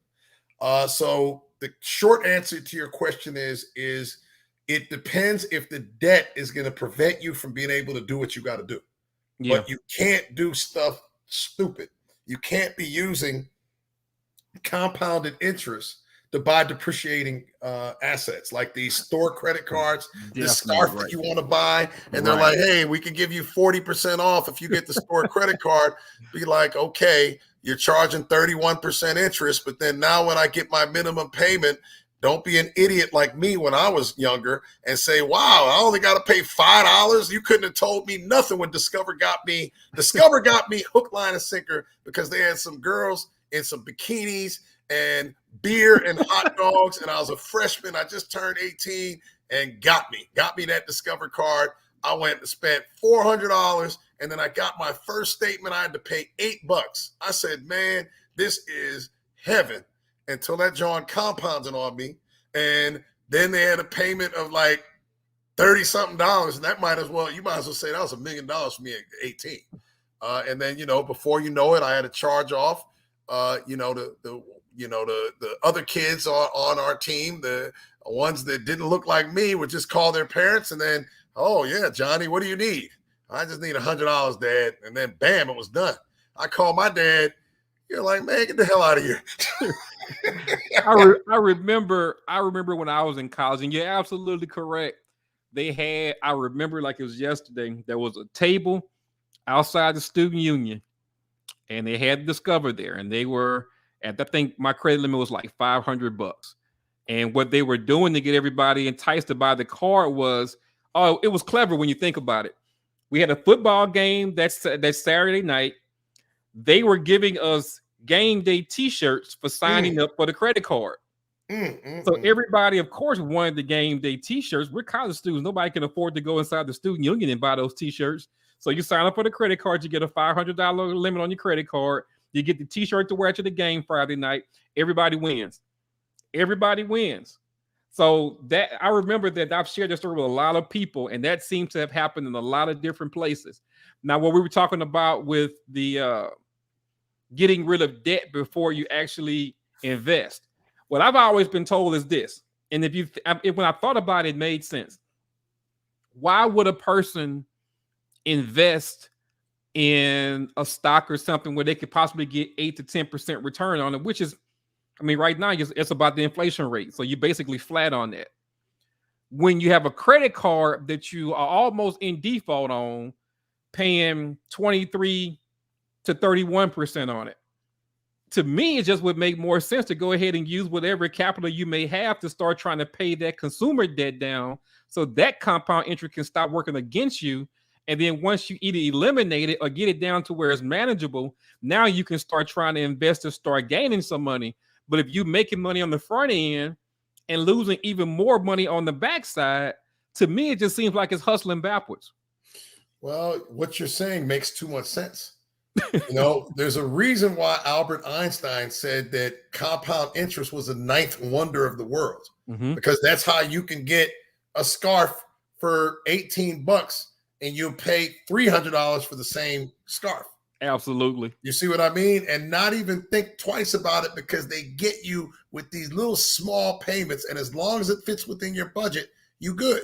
So the short answer to your question is it depends if the debt is going to prevent you from being able to do what you got to do. Yeah. But you can't do stuff stupid. You can't be using compounded interest to buy depreciating assets like these store credit cards, the scarf that you want to buy. And they're like, hey, we can give you 40% off if you get the store credit card. Be like, okay, you're charging 31% interest, but then now when I get my minimum payment, don't be an idiot like me when I was younger and say, wow, I only got to pay $5. You couldn't have told me nothing when Discover got me. Discover got me hook, line, and sinker because they had some girls in some bikinis and beer and hot dogs. And I was a freshman. I just turned 18 and got me that Discover card. I went and spent $400. And then I got my first statement. I had to pay $8. I said, man, this is heaven. Until that John compounded on me. And then they had a payment of like $30-something. And that you might as well say that was $1 million for me at 18. And then, before you know it, I had to charge off, the other kids on our team, the ones that didn't look like me would just call their parents. And then, oh yeah, Johnny, what do you need? I just need $100, Dad. And then bam, it was done. I called my dad. You're like, man, get the hell out of here. I remember when I was in college, and you're absolutely correct. I remember like it was yesterday, there was a table outside the student union, and they had Discover there, and they were, and I think my credit limit was like $500. And what they were doing to get everybody enticed to buy the card was, it was clever when you think about it. We had a football game that's Saturday night. They were giving us game day T-shirts for signing up for the credit card. So everybody, of course, wanted the game day T-shirts. We're college students. Nobody can afford to go inside the student union and buy those T-shirts. So you sign up for the credit card. You get a $500 limit on your credit card. You get the T-shirt to wear to the game Friday night. Everybody wins. Everybody wins. So that I remember that I've shared this story with a lot of people, and that seems to have happened in a lot of different places. Now, what we were talking about with the getting rid of debt before you actually invest. What I've always been told is this: And when I thought about it, it made sense. Why would a person invest in a stock or something where they could possibly get 8 to 10% return on it, which is, I mean, right now it's about the inflation rate. So you're basically flat on that. When you have a credit card that you are almost in default on, paying 23 to 31% on it, to me, it just would make more sense to go ahead and use whatever capital you may have to start trying to pay that consumer debt down, so that compound interest can stop working against you. And then once you either eliminate it or get it down to where it's manageable, now you can start trying to invest and start gaining some money. But if you're making money on the front end and losing even more money on the backside, to me, it just seems like it's hustling backwards. Well, what you're saying makes too much sense. You know, there's a reason why Albert Einstein said that compound interest was the ninth wonder of the world, because that's how you can get a scarf for $18 and you pay $300 for the same scarf. Absolutely. You see what I mean? And not even think twice about it, because they get you with these little small payments. And as long as it fits within your budget, you good.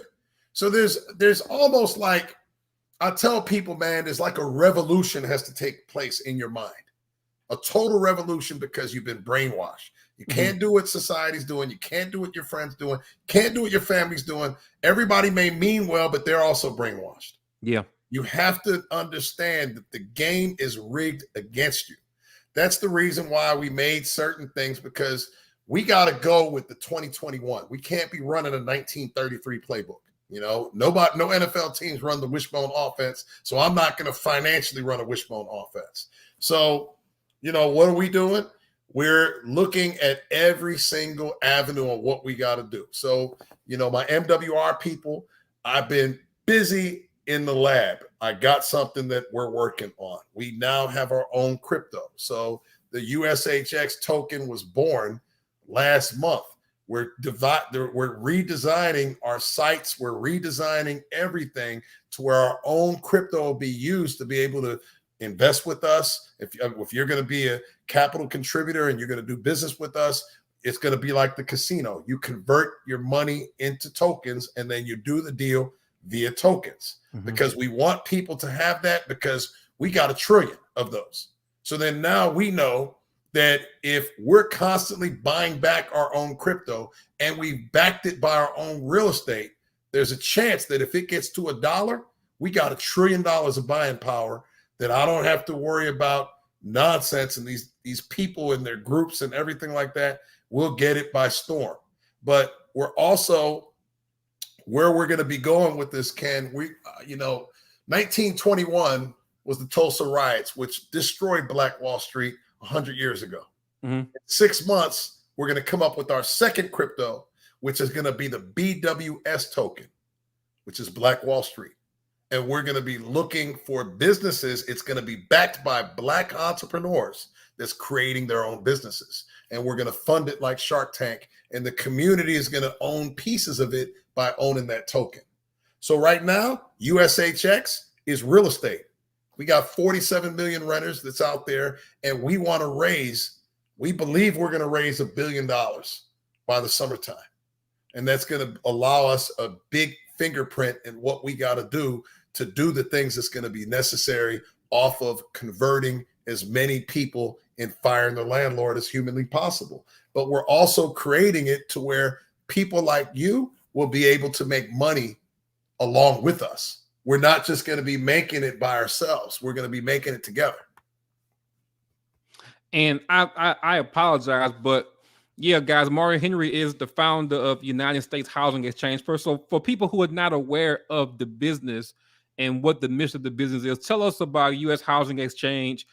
So there's almost like, I tell people, man, there's like a revolution has to take place in your mind, a total revolution, because you've been brainwashed. You can't do what society's doing. You can't do what your friends doing. Can't do what your family's doing. Everybody may mean well, but they're also brainwashed. Yeah. You have to understand that the game is rigged against you. That's the reason why we made certain things, because we got to go with the 2021. We can't be running a 1933 playbook. You know, no NFL teams run the wishbone offense, so I'm not going to financially run a wishbone offense. So, you know, what are we doing? We're looking at every single avenue of what we got to do. So, you know, my MWR people, I've been busy in the lab. I got something that we're working on. We now have our own crypto. So the USHX token was born last month. We're redesigning our sites. We're redesigning everything to where our own crypto will be used to be able to invest with us. If you're going to be a capital contributor and you're going to do business with us, it's going to be like the casino. You convert your money into tokens, and then you do the deal via tokens, because we want people to have that, because we got 1 trillion of those. So then now we know that if we're constantly buying back our own crypto and we've backed it by our own real estate, there's a chance that if it gets to $1, we got $1 trillion of buying power, that I don't have to worry about nonsense and these people and their groups and everything like that. We'll get it by storm. But we're also, where we're going to be going with this, Ken, 1921 was the Tulsa riots, which destroyed Black Wall Street 100 years ago. In 6 months, we're going to come up with our second crypto, which is going to be the BWS token, which is Black Wall Street. And we're going to be looking for businesses. It's going to be backed by Black entrepreneurs that's creating their own businesses. And we're going to fund it like Shark Tank. And the community is going to own pieces of it by owning that token. So right now, USHX is real estate. We got 47 million renters that's out there, and we want to we believe we're going to raise $1 billion by the summertime. And that's going to allow us a big fingerprint in what we got to do the things that's going to be necessary off of converting as many people and firing the landlord as humanly possible. But we're also creating it to where people like you will be able to make money along with us. We're not just going to be making it by ourselves. We're going to be making it together. And I apologize, but yeah, guys, Mario Henry is the founder of United States Housing Exchange. So for people who are not aware of the business and what the mission of the business is, tell us about U.S. Housing Exchange,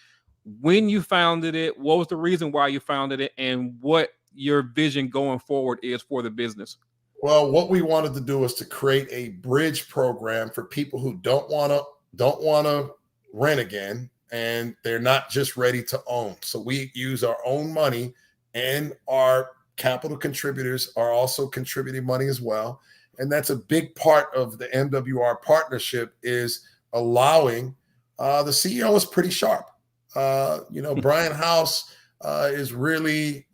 when you founded it, what was the reason why you founded it, and what your vision going forward is for the business. Well, what we wanted to do is to create a bridge program for people who don't want to rent again, and they're not just ready to own. So we use our own money, and our capital contributors are also contributing money as well. And that's a big part of the MWR partnership, is allowing the CEO is pretty sharp. Brian House is really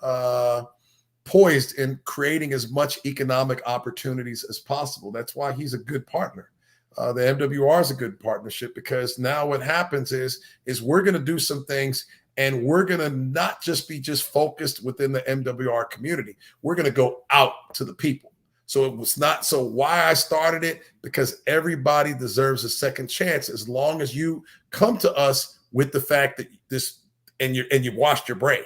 poised in creating as much economic opportunities as possible. That's why he's a good partner. The MWR is a good partnership, because now what happens is we're going to do some things, and we're going to not just be focused within the MWR community. We're going to go out to the people. So it was not, so why I started it, because everybody deserves a second chance, as long as you come to us with the fact that this, and you washed your brain,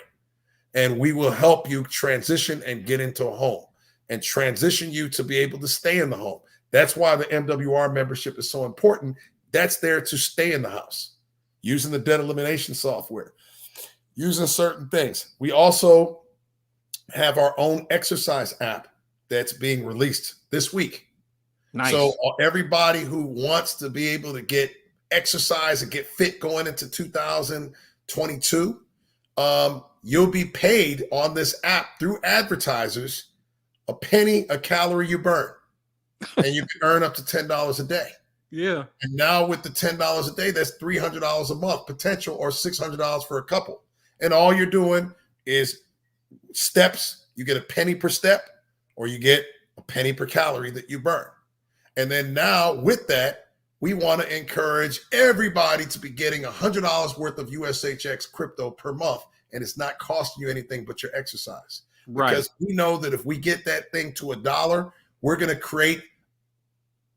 and we will help you transition and get into a home and transition you to be able to stay in the home. That's why the MWR membership is so important. That's there to stay in the house, using the debt elimination software, using certain things. We also have our own exercise app that's being released this week. Nice. So everybody who wants to be able to get exercise and get fit going into 2022, you'll be paid on this app through advertisers a penny a calorie you burn, and you can earn up to $10 a day. Yeah. And now with the $10 a day, that's $300 a month potential, or $600 for a couple. And all you're doing is steps. You get a penny per step, or you get a penny per calorie that you burn. And then now with that, we want to encourage everybody to be getting $100 worth of USHX crypto per month. And it's not costing you anything but your exercise. Right. Because we know that if we get that thing to $1, we're going to create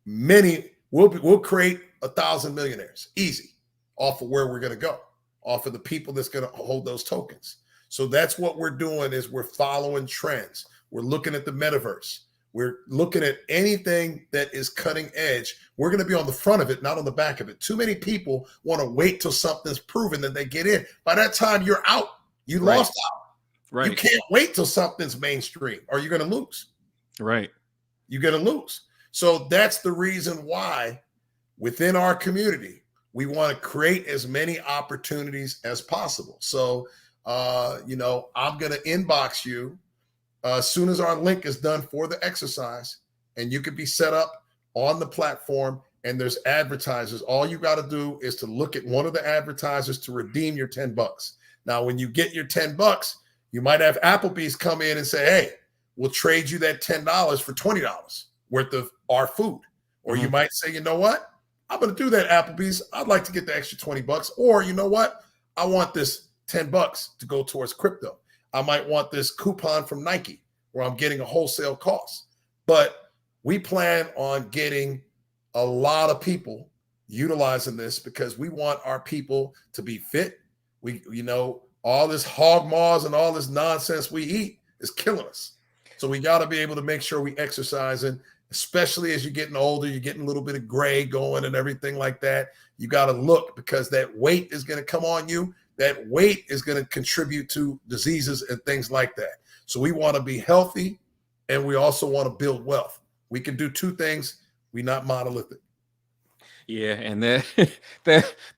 we'll create 1,000 millionaires easy off of where we're going to go, off of the people that's going to hold those tokens. So that's what we're doing, is we're following trends. We're looking at the metaverse. We're looking at anything that is cutting edge. We're going to be on the front of it, not on the back of it. Too many people want to wait till something's proven that they get in. By that time, you're out. You lost out. Right. You can't wait till something's mainstream, or you're going to lose. Right. You're going to lose. So that's the reason why within our community, we want to create as many opportunities as possible. So, I'm going to inbox you as soon as our link is done for the exercise, and you can be set up on the platform, and there's advertisers. All you got to do is to look at one of the advertisers to redeem your $10. Now, when you get your $10, you might have Applebee's come in and say, hey, we'll trade you that $10 for $20 worth of our food. Or you might say, you know what? I'm going to do that, Applebee's. I'd like to get the extra $20. Or you know what? I want this $10 to go towards crypto. I might want this coupon from Nike where I'm getting a wholesale cost. But we plan on getting a lot of people utilizing this, because we want our people to be fit. All this hog maws and all this nonsense we eat is killing us. So we got to be able to make sure we exercising, especially as you're getting older, you're getting a little bit of gray going and everything like that. You got to look, because that weight is going to come on you. That weight is going to contribute to diseases and things like that. So we want to be healthy, and we also want to build wealth. We can do two things. We're not monolithic. Yeah, and that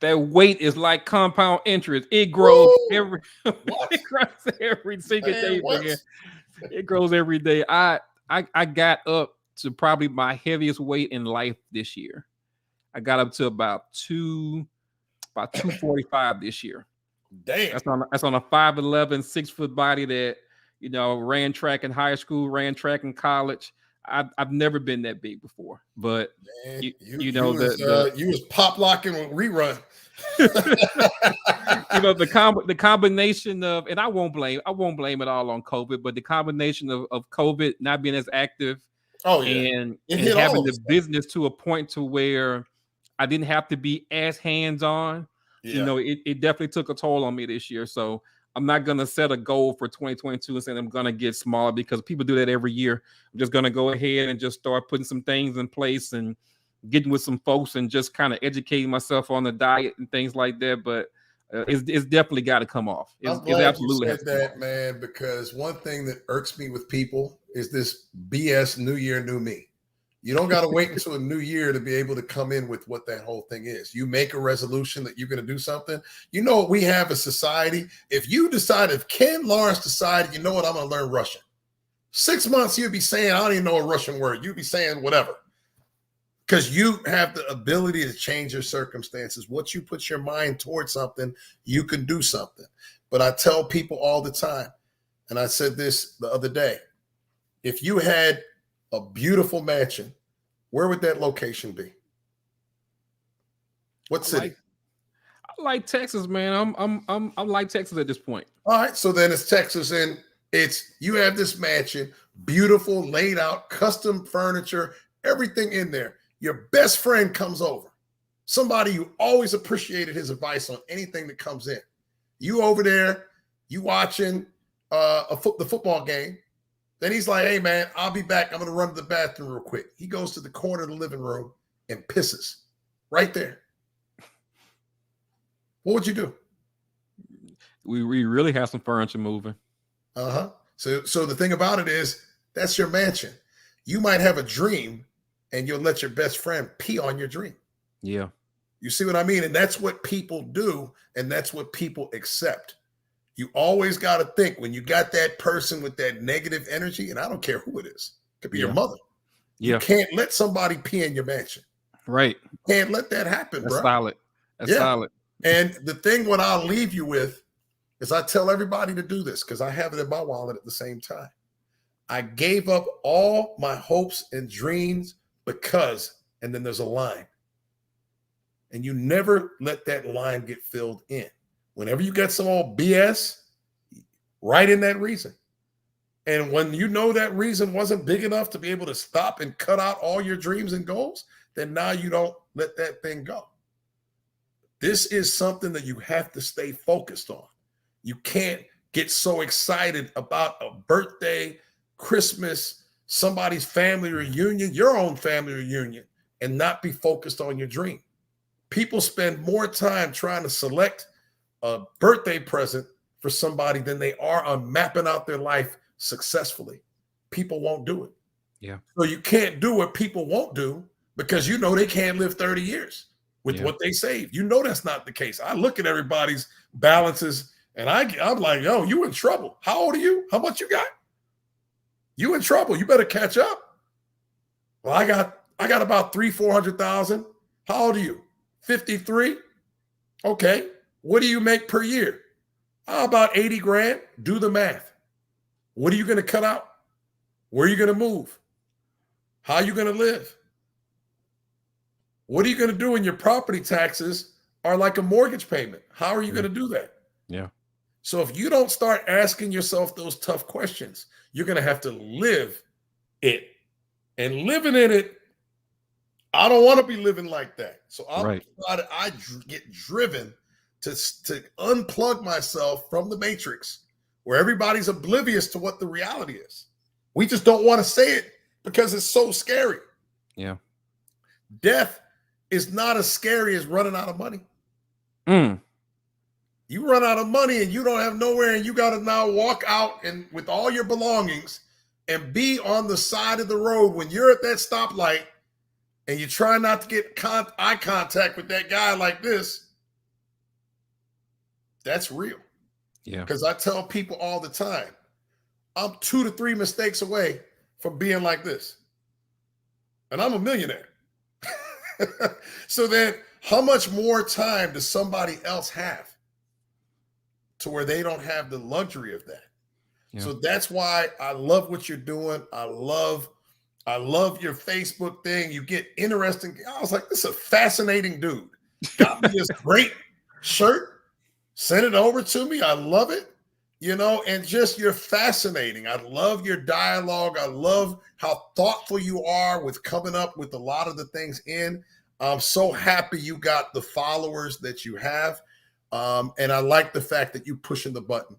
weight is like compound interest. It grows every single day, man. It grows every day. I got up to probably my heaviest weight in life this year. I got up to about 245 this year. Damn. That's on a 5'11", 6-foot body that, ran track in high school, ran track in college. I've never been that big before, but man, you was pop locking with rerun. The combination of, and I won't blame it all on COVID, but the combination of COVID not being as active, and having the business to a point to where I didn't have to be as hands-on. Yeah. It definitely took a toll on me this year. So I'm not going to set a goal for 2022 and say I'm going to get smaller, because people do that every year. I'm just going to go ahead and just start putting some things in place and getting with some folks and just kind of educating myself on the diet and things like that. But it's definitely got to come off. I'm glad absolutely you said that, man, because one thing that irks me with people is this BS new year, new me. You don't got to wait until a new year to be able to come in with what that whole thing is. You make a resolution that you're going to do something. You know what we have as society? If Ken Lawrence decided, you know what, I'm going to learn Russian. 6 months, you'd be saying, I don't even know a Russian word. You'd be saying whatever. Because you have the ability to change your circumstances. Once you put your mind towards something, you can do something. But I tell people all the time, And I said this the other day. If you had a beautiful mansion, where would that location be? What city? I like Texas, man. I'm like Texas at this point. All right, so then it's Texas, and it's you have this mansion, beautiful, laid out, custom furniture, everything in there. Your best friend comes over, somebody you always appreciated his advice on anything that comes in. You over there, you watching the football game. Then he's like, "Hey man, I'll be back. I'm gonna run to the bathroom real quick." He goes to the corner of the living room and pisses right there. What would you do? We really have some furniture moving. So the thing about it is that's your mansion. You might have a dream and you'll let your best friend pee on your dream. Yeah. You see what I mean? And that's what people do, and that's what people accept. You always got to think when you got that person with that negative energy, and I don't care who it is, it could be your mother. Yeah. You can't let somebody pee in your mansion. Right. You can't let that happen, That's bro. solid. That's solid. And the thing what I'll leave you with is I tell everybody to do this because I have it in my wallet at the same time. I gave up all my hopes and dreams because, and then there's a line. And you never let that line get filled in. Whenever you get some old BS, write in that reason. And when you know that reason wasn't big enough to be able to stop and cut out all your dreams and goals, then now you don't let that thing go. This is something that you have to stay focused on. You can't get so excited about a birthday, Christmas, somebody's family reunion, your own family reunion, and not be focused on your dream. People spend more time trying to select a birthday present for somebody than they are on mapping out their life successfully. People won't do it. Yeah. So you can't do what people won't do because you know they can't live 30 years with what they saved. You know that's not the case. I look at everybody's balances and I'm like, yo, you in trouble. How old are you? How much you got? You in trouble. You better catch up. Well, I got about 400,000. How old are you? 53. Okay. What do you make per year? How about 80 grand? Do the math. What are you going to cut out? Where are you going to move? How are you going to live? What are you going to do when your property taxes are like a mortgage payment? How are you going to do that? Yeah. So if you don't start asking yourself those tough questions, you're going to have to live it. And living in it, I don't want to be living like that. So I get driven to unplug myself from the matrix where everybody's oblivious to what the reality is. We just don't want to say it because it's so scary. Yeah. Death is not as scary as running out of money. You run out of money and you don't have nowhere and you got to now walk out and with all your belongings and be on the side of the road when you're at that stoplight and you try not to get eye contact with that guy like this. That's real. Yeah. Because I tell people all the time, I'm 2 to 3 mistakes away from being like this. And I'm a millionaire. So then how much more time does somebody else have to where they don't have the luxury of that? Yeah. So that's why I love what you're doing. I love your Facebook thing. You get interesting. I was like, this is a fascinating dude. Got me this great shirt. Send it over to me. I love it. You know, and just you're fascinating. I love your dialogue. I love how thoughtful you are with coming up with a lot of the things in. I'm so happy you got the followers that you have. And I like the fact that you pushing the button.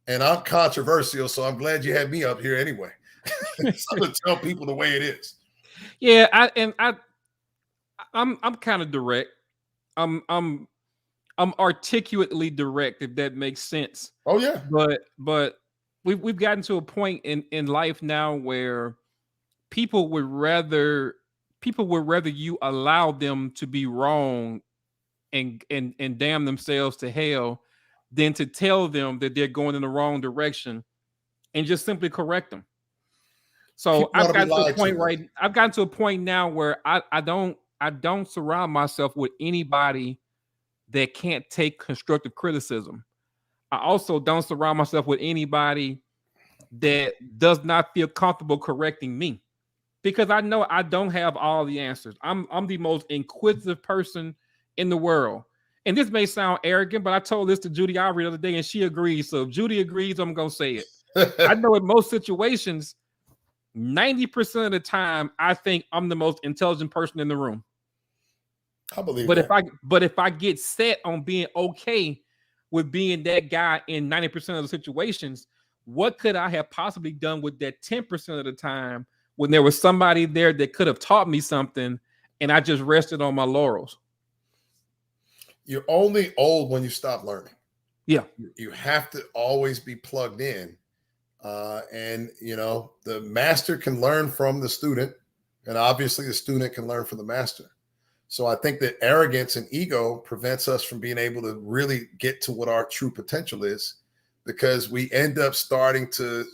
And I'm controversial, so I'm glad you had me up here anyway. I'm gonna tell people the way it is. Yeah, I'm kind of direct. I'm articulately direct, if that makes sense. Oh yeah. But we've gotten to a point in life now where people would rather you allow them to be wrong and damn themselves to hell than to tell them that they're going in the wrong direction and just simply correct them. So I've gotten to a point now where I don't surround myself with anybody that can't take constructive criticism. I also don't surround myself with anybody that does not feel comfortable correcting me, because I know I don't have all the answers. I'm the most inquisitive person in the world. And this may sound arrogant, but I told this to Judy Ivory the other day, and she agrees. So if Judy agrees, I'm gonna say it. I know in most situations, 90% of the time, I think I'm the most intelligent person in the room. I believe But that. if I get set on being okay with being that guy in 90% of the situations, what could I have possibly done with that 10% of the time when there was somebody there that could have taught me something and I just rested on my laurels? You're only old when you stop learning. Yeah. You have to always be plugged in. And, the master can learn from the student, and obviously the student can learn from the master. So I think that arrogance and ego prevents us from being able to really get to what our true potential is, because we end up starting to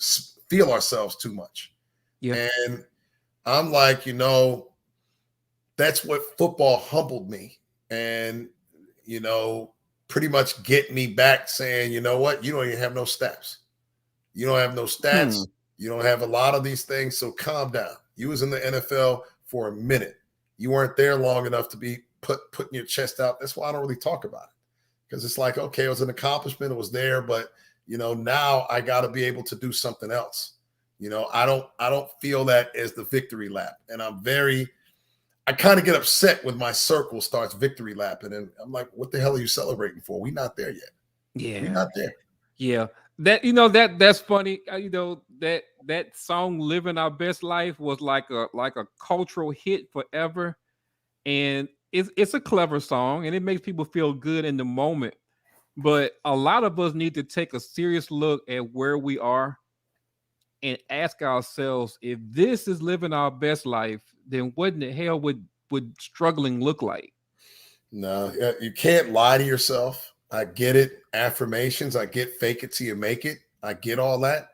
feel ourselves too much. Yeah. And I'm like, that's what football humbled me. And, pretty much get me back saying, you know what? You don't even have no stats. You don't have no stats. You don't have a lot of these things. So calm down. You was in the NFL for a minute. You weren't there long enough to be putting your chest out. That's why I don't really talk about it, because it's like, okay, it was an accomplishment. It was there, but now I got to be able to do something else. I don't feel that as the victory lap, and I kind of get upset when my circle starts victory lapping, and I'm like, what the hell are you celebrating for? We're not there yet. Yeah. We're not there. Yeah. That's funny. That song "Living Our Best Life" was like a cultural hit forever, and it's a clever song, and it makes people feel good in the moment. But a lot of us need to take a serious look at where we are and ask ourselves, if this is living our best life, then what in the hell would struggling look like? No, you can't lie to yourself. I get it. Affirmations. I get fake it till you make it. I get all that.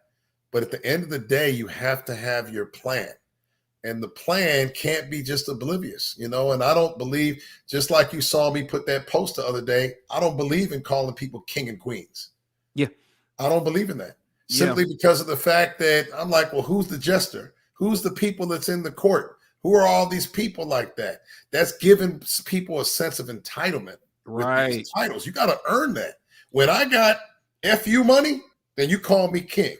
But at the end of the day, you have to have your plan. And the plan can't be just oblivious, and I don't believe, just like you saw me put that post the other day, I don't believe in calling people king and queens. Yeah. I don't believe in that. Simply because of the fact that I'm like, well, who's the jester? Who's the people that's in the court? Who are all these people like that? That's giving people a sense of entitlement. Right. With these titles. You got to earn that. When I got FU money, then you call me king.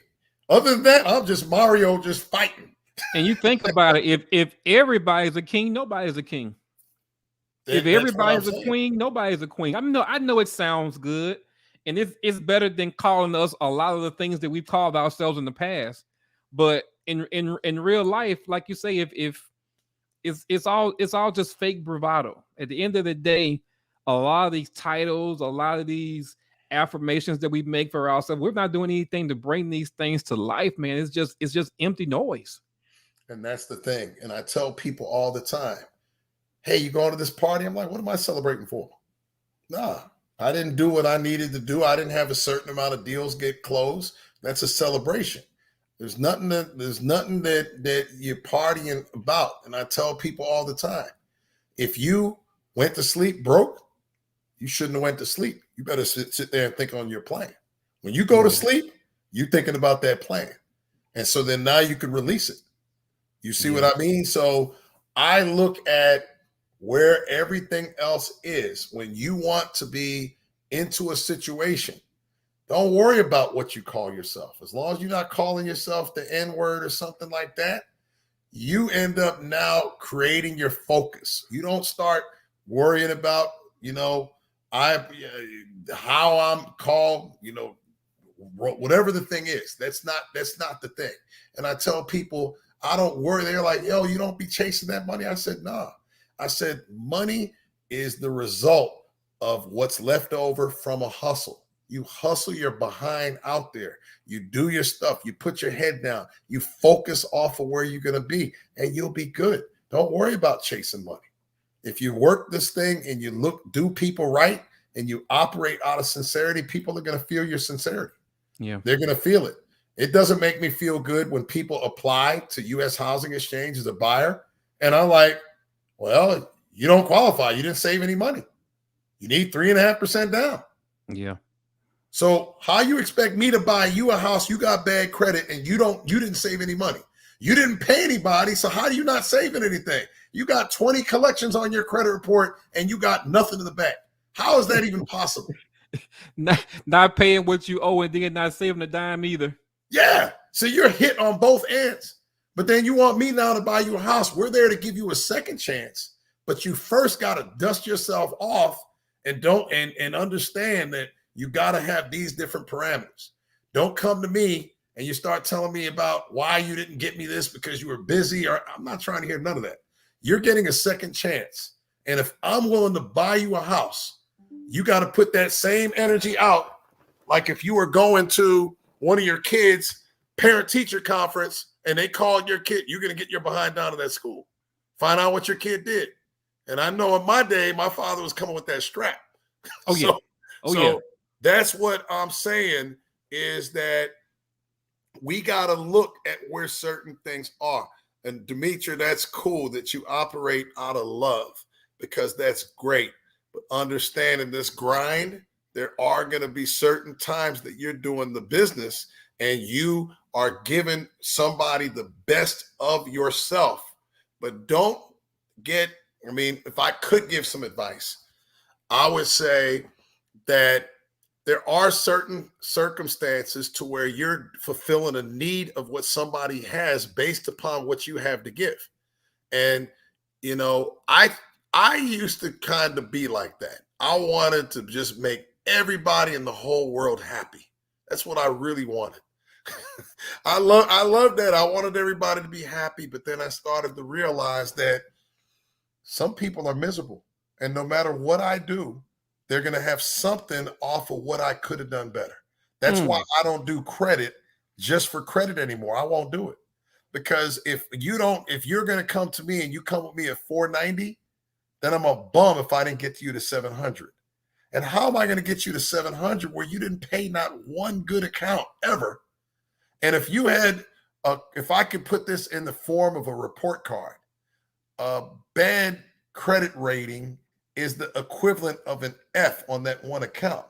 Other than that, I'm just Mario just fighting. And you think about it, if everybody's a king, nobody's a king. If everybody's a queen, nobody's a queen. I know it sounds good, and it's better than calling us a lot of the things that we've called ourselves in the past. But in real life, like you say, if it's all just fake bravado. At the end of the day, a lot of these titles, a lot of these affirmations that we make for ourselves, we're not doing anything to bring these things to life, man. It's just empty noise. And that's the thing. And I tell people all the time, hey, you going to this party? I'm like, what am I celebrating for? Nah, I didn't do what I needed to do. I didn't have a certain amount of deals get closed. That's a celebration. There's nothing that you're partying about. And I tell people all the time, if you went to sleep broke, you shouldn't have went to sleep. You better sit there and think on your plan. When you go to sleep, you're thinking about that plan. And so then now you can release it. You see what I mean? So I look at where everything else is. When you want to be into a situation, don't worry about what you call yourself. As long as you're not calling yourself the N-word or something like that, you end up now creating your focus. You don't start worrying about, how I'm called, whatever the thing is. That's not the thing. And I tell people, I don't worry. They're like, yo, you don't be chasing that money. I said, nah. I said, money is the result of what's left over from a hustle. You hustle your behind out there. You do your stuff. You put your head down. You focus off of where you're going to be, and you'll be good. Don't worry about chasing money. If you work this thing and you do people right, and you operate out of sincerity, people are going to feel your sincerity. Yeah. They're going to feel it. It doesn't make me feel good when people apply to U.S. Housing Exchange as a buyer. And I'm like, well, you don't qualify. You didn't save any money. You need 3.5% down. Yeah. So how you expect me to buy you a house? You got bad credit and you didn't save any money. You didn't pay anybody. So how do you not saving anything? You got 20 collections on your credit report and you got nothing in the bank. How is that even possible? Not paying what you owe and then not saving a dime either. Yeah. So you're hit on both ends. But then you want me now to buy you a house. We're there to give you a second chance. But you first got to dust yourself off and understand that you got to have these different parameters. Don't come to me and you start telling me about why you didn't get me this because you were busy, or I'm not trying to hear none of that. You're getting a second chance. And if I'm willing to buy you a house, you got to put that same energy out. Like if you were going to one of your kids' parent-teacher conference and they called your kid, you're going to get your behind down to that school. Find out what your kid did. And I know in my day, my father was coming with that strap. Oh, yeah. So that's what I'm saying is that we got to look at where certain things are. And Demetri, that's cool that you operate out of love because that's great. But understanding this grind, there are going to be certain times that you're doing the business and you are giving somebody the best of yourself. But don't get, if I could give some advice, I would say that there are certain circumstances to where you're fulfilling a need of what somebody has based upon what you have to give. And, I used to kind of be like that. I wanted to just make everybody in the whole world happy. That's what I really wanted. I love that. I wanted everybody to be happy, but then I started to realize that some people are miserable. And no matter what I do, they're going to have something off of what I could have done better. That's why I don't do credit just for credit anymore. I won't do it. Because if you're going to come to me and you come with me at 490, then I'm a bum if I didn't get you to 700. And how am I going to get you to 700 where you didn't pay not one good account ever? And if you had, if I could put this in the form of a report card, a bad credit rating is the equivalent of an F on that one account.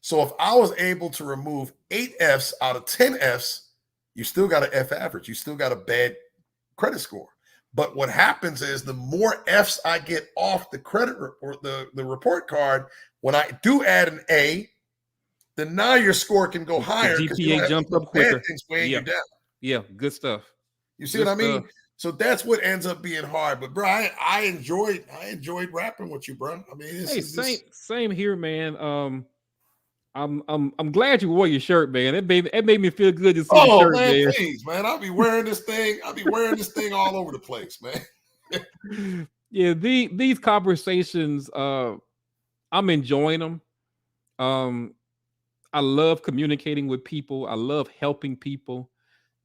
So if I was able to remove 8 Fs out of 10 Fs, you still got an F average. You still got a bad credit score. But what happens is the more Fs I get off the credit report, the report card, when I do add an A, then now your score can go higher. The GPA jumps up quicker. Things weighing you down. Yeah, good stuff. You see what I mean? So that's what ends up being hard. But bro, I enjoyed rapping with you, bro. Same here, man. I'm glad you wore your shirt, man. It made me feel good to see the shirt, man. Please, man. I'll be wearing this thing. All over the place, man. Yeah, these conversations, I'm enjoying them. I love communicating with people. I love helping people.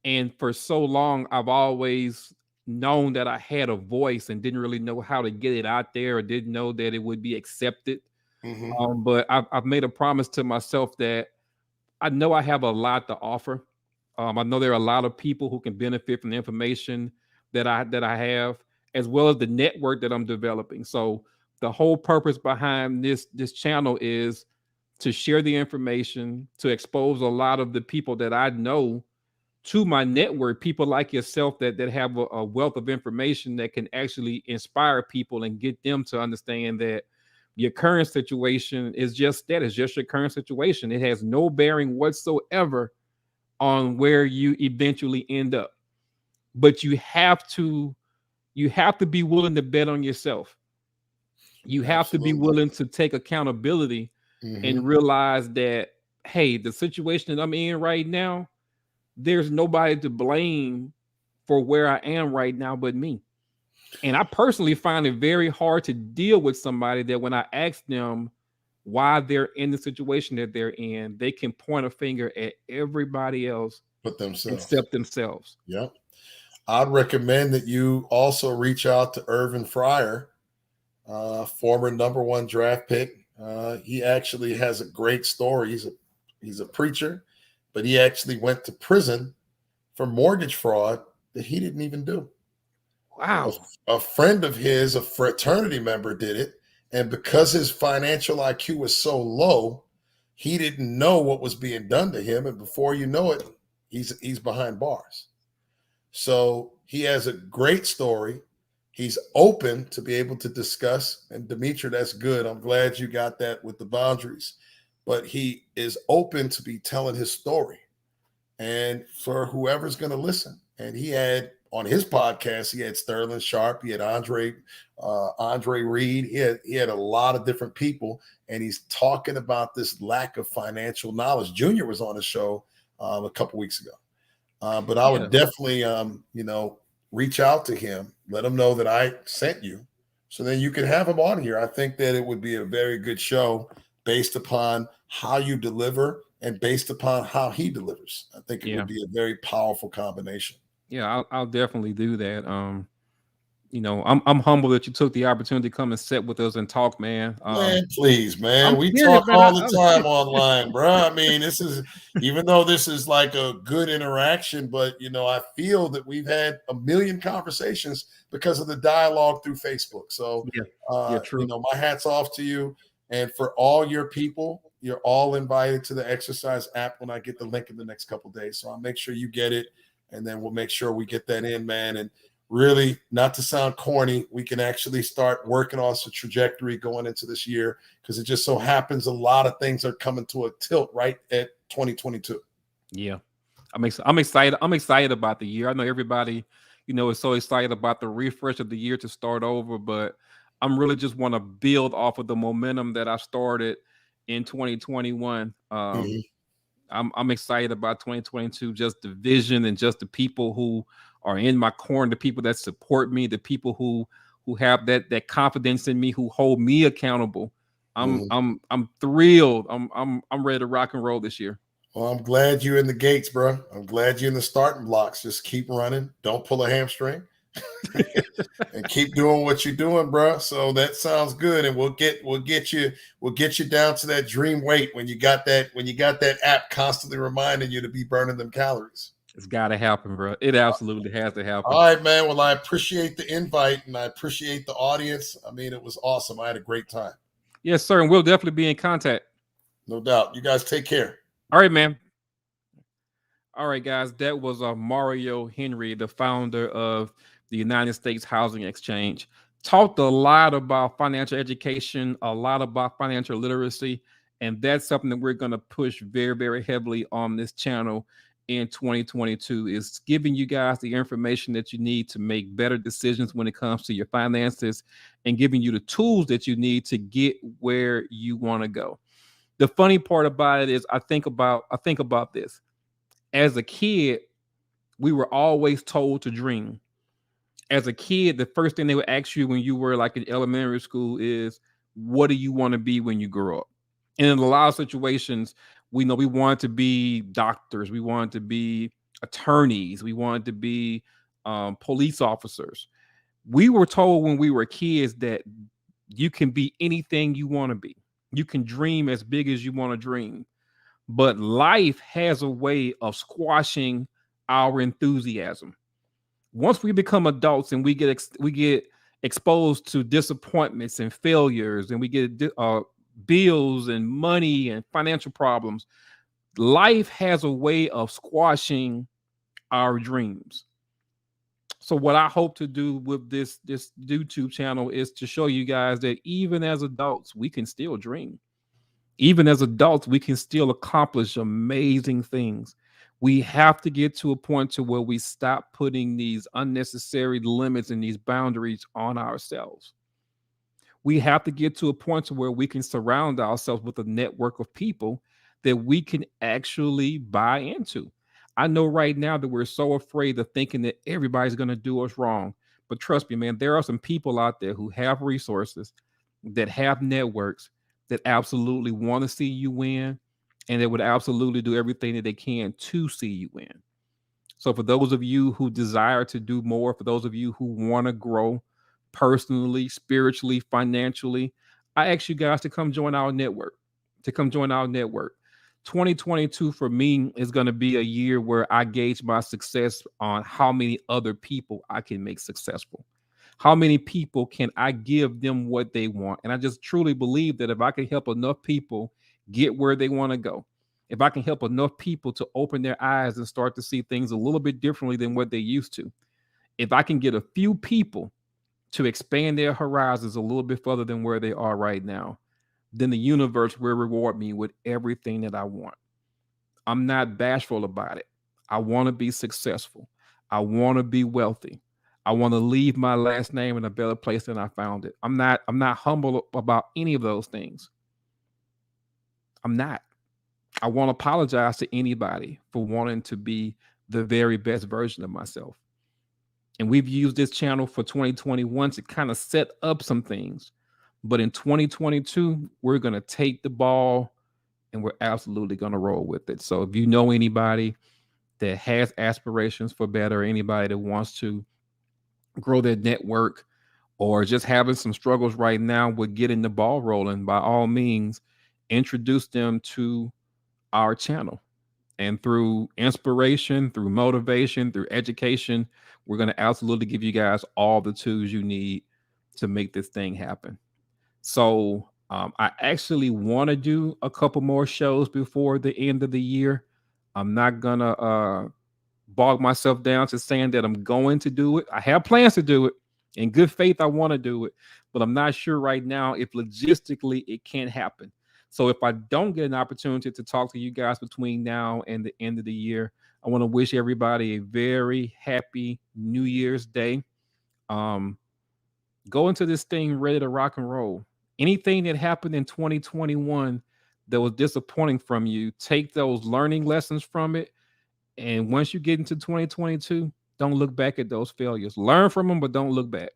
And for so long, I've always known that I had a voice and didn't really know how to get it out there or didn't know that it would be accepted. Mm-hmm. But I've made a promise to myself that I know I have a lot to offer. I know there are a lot of people who can benefit from the information that I have, as well as the network that I'm developing. So the whole purpose behind this channel is to share the information, to expose a lot of the people that I know to my network, people like yourself that have a wealth of information that can actually inspire people and get them to understand that your current situation is just that. It's just your current situation. It has no bearing whatsoever on where you eventually end up. But you have to be willing to bet on yourself. You have to be willing to take accountability and realize that, hey, the situation that I'm in right now, there's nobody to blame for where I am right now but me. And I personally find it very hard to deal with somebody that when I ask them why they're in the situation that they're in, they can point a finger at everybody else but themselves, except themselves. Yep. I'd recommend that you also reach out to Irvin Fryer, former #1 draft pick. He actually has a great story. He's a preacher, but he actually went to prison for mortgage fraud that he didn't even do. Wow. A friend of his, a fraternity member, did it. And because his financial IQ was so low, he didn't know what was being done to him, and before you know it, he's behind bars. So he has a great story. He's open to be able to discuss. And Demetra, that's good. I'm glad you got that with the boundaries. But he is open to be telling his story. And for whoever's going to listen. And he had on his podcast, he had Sterling Sharp, he had Andre Reed, he had a lot of different people, and he's talking about this lack of financial knowledge. Junior was on the show a couple weeks ago. But I would definitely, reach out to him, let him know that I sent you, so then you can have him on here. I think that it would be a very good show based upon how you deliver and based upon how he delivers. I think it would be a very powerful combination. Yeah, I'll definitely do that. I'm humble that you took the opportunity to come and sit with us and talk, man. Man, please, man. We talk all the time online, bro. I mean, this is, even though this is like a good interaction, but I feel that we've had a million conversations because of the dialogue through Facebook. So, true. My hat's off to you. And for all your people, you're all invited to the Exercise app when I get the link in the next couple of days. So I'll make sure you get it, and then we'll make sure we get that in, man. And really, not to sound corny, we can actually start working on some trajectory going into this year, because it just so happens a lot of things are coming to a tilt right at 2022. Yeah, I'm excited. I'm excited about the year. I know everybody, is so excited about the refresh of the year to start over, but I'm really just want to build off of the momentum that I started in 2021. I'm excited about 2022, just the vision and just the people who are in my corner, the people that support me, the people who have that confidence in me, who hold me accountable. I'm thrilled. I'm ready to rock and roll this year. Well, I'm glad you're in the gates, bro. I'm glad you're in the starting blocks. Just keep running. Don't pull a hamstring. And keep doing what you're doing, bro. So that sounds good, and we'll get you down to that dream weight when you got that app constantly reminding you to be burning them calories. It's got to happen, bro. It absolutely has to happen. All right, man. Well, I appreciate the invite, and I appreciate the audience. I mean, it was awesome. I had a great time. Yes, sir, and we'll definitely be in contact. No doubt. You guys take care. All right, man. All right, guys. That was Mario Henry, the founder of the United States Housing Exchange. Talked a lot about financial education, a lot about financial literacy, and that's something that we're going to push very, very heavily on this channel in 2022, is giving you guys the information that you need to make better decisions when it comes to your finances, and giving you the tools that you need to get where you want to go. The funny part about it is I think about this. As a kid, we were always told to dream. As a kid, the first thing they would ask you when you were like in elementary school is, what do you want to be when you grow up? And in a lot of situations, we know we wanted to be doctors, we wanted to be attorneys, we wanted to be police officers. We were told when we were kids that you can be anything you want to be. You can dream as big as you want to dream. But life has a way of squashing our enthusiasm. Once we become adults and we get exposed to disappointments and failures, and we get bills and money and financial problems, life has a way of squashing our dreams. So what I hope to do with this YouTube channel is to show you guys that even as adults, we can still dream. Even as adults, we can still accomplish amazing things. We have to get to a point to where we stop putting these unnecessary limits and these boundaries on ourselves. We have to get to a point to where we can surround ourselves with a network of people that we can actually buy into. I know right now that we're so afraid of thinking that everybody's going to do us wrong. But trust me, man, there are some people out there who have resources, that have networks, that absolutely want to see you win, and they would absolutely do everything that they can to see you win. So for those of you who desire to do more, for those of you who want to grow personally, spiritually, financially, I ask you guys to come join our network, 2022 for me is going to be a year where I gauge my success on how many other people I can make successful. How many people can I give them what they want? And I just truly believe that if I can help enough people get where they want to go, if I can help enough people to open their eyes and start to see things a little bit differently than what they used to, if I can get a few people to expand their horizons a little bit further than where they are right now, then the universe will reward me with everything that I want. I'm not bashful about it. I want to be successful. I want to be wealthy. I want to leave my last name in a better place than I found it. I'm not humble about any of those things. I'm not. I won't apologize to anybody for wanting to be the very best version of myself. And we've used this channel for 2021 to kind of set up some things. But in 2022, we're going to take the ball and we're absolutely going to roll with it. So if you know anybody that has aspirations for better, anybody that wants to grow their network, or just having some struggles right now with getting the ball rolling, by all means, introduce them to our channel. And through inspiration, through motivation, through education, we're going to absolutely give you guys all the tools you need to make this thing happen. So I actually want to do a couple more shows before the end of the year. I'm not going to bog myself down to saying that I'm going to do it. I have plans to do it. In good faith, I want to do it. But I'm not sure right now if logistically it can happen. So if I don't get an opportunity to talk to you guys between now and the end of the year, I want to wish everybody a very happy New Year's Day. Go into this thing ready to rock and roll. Anything that happened in 2021 that was disappointing from you, take those learning lessons from it. And once you get into 2022, don't look back at those failures. Learn from them, but don't look back.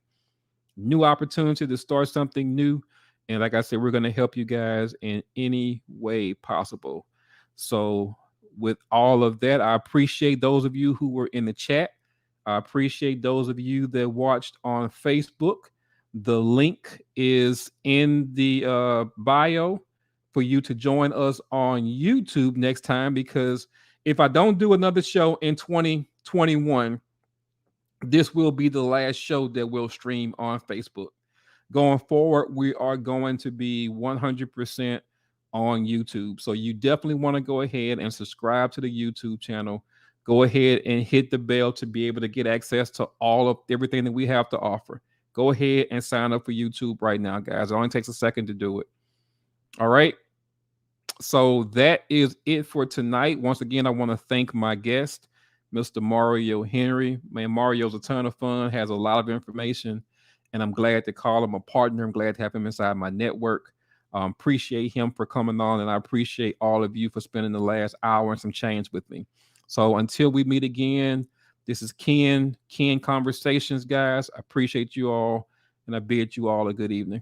New opportunity to start something new. And like I said, we're going to help you guys in any way possible. So with all of that, I appreciate those of you who were in the chat. I appreciate those of you that watched on Facebook. The link is in the bio for you to join us on YouTube next time, because if I don't do another show in 2021, this will be the last show that we'll stream on Facebook. Going forward, we are going to be 100% on YouTube. So you definitely want to go ahead and subscribe to the YouTube channel. Go ahead and hit the bell to be able to get access to all of everything that we have to offer. Go ahead and sign up for YouTube right now, guys. It only takes a second to do it. All right. So that is it for tonight. Once again, I want to thank my guest, Mr. Mario Henry. Man, Mario's a ton of fun, has a lot of information, and I'm glad to call him a partner. I'm glad to have him inside my network. Appreciate him for coming on, and I appreciate all of you for spending the last hour and some change with me. So until we meet again, this is Ken Conversations, guys. I appreciate you all, and I bid you all a good evening.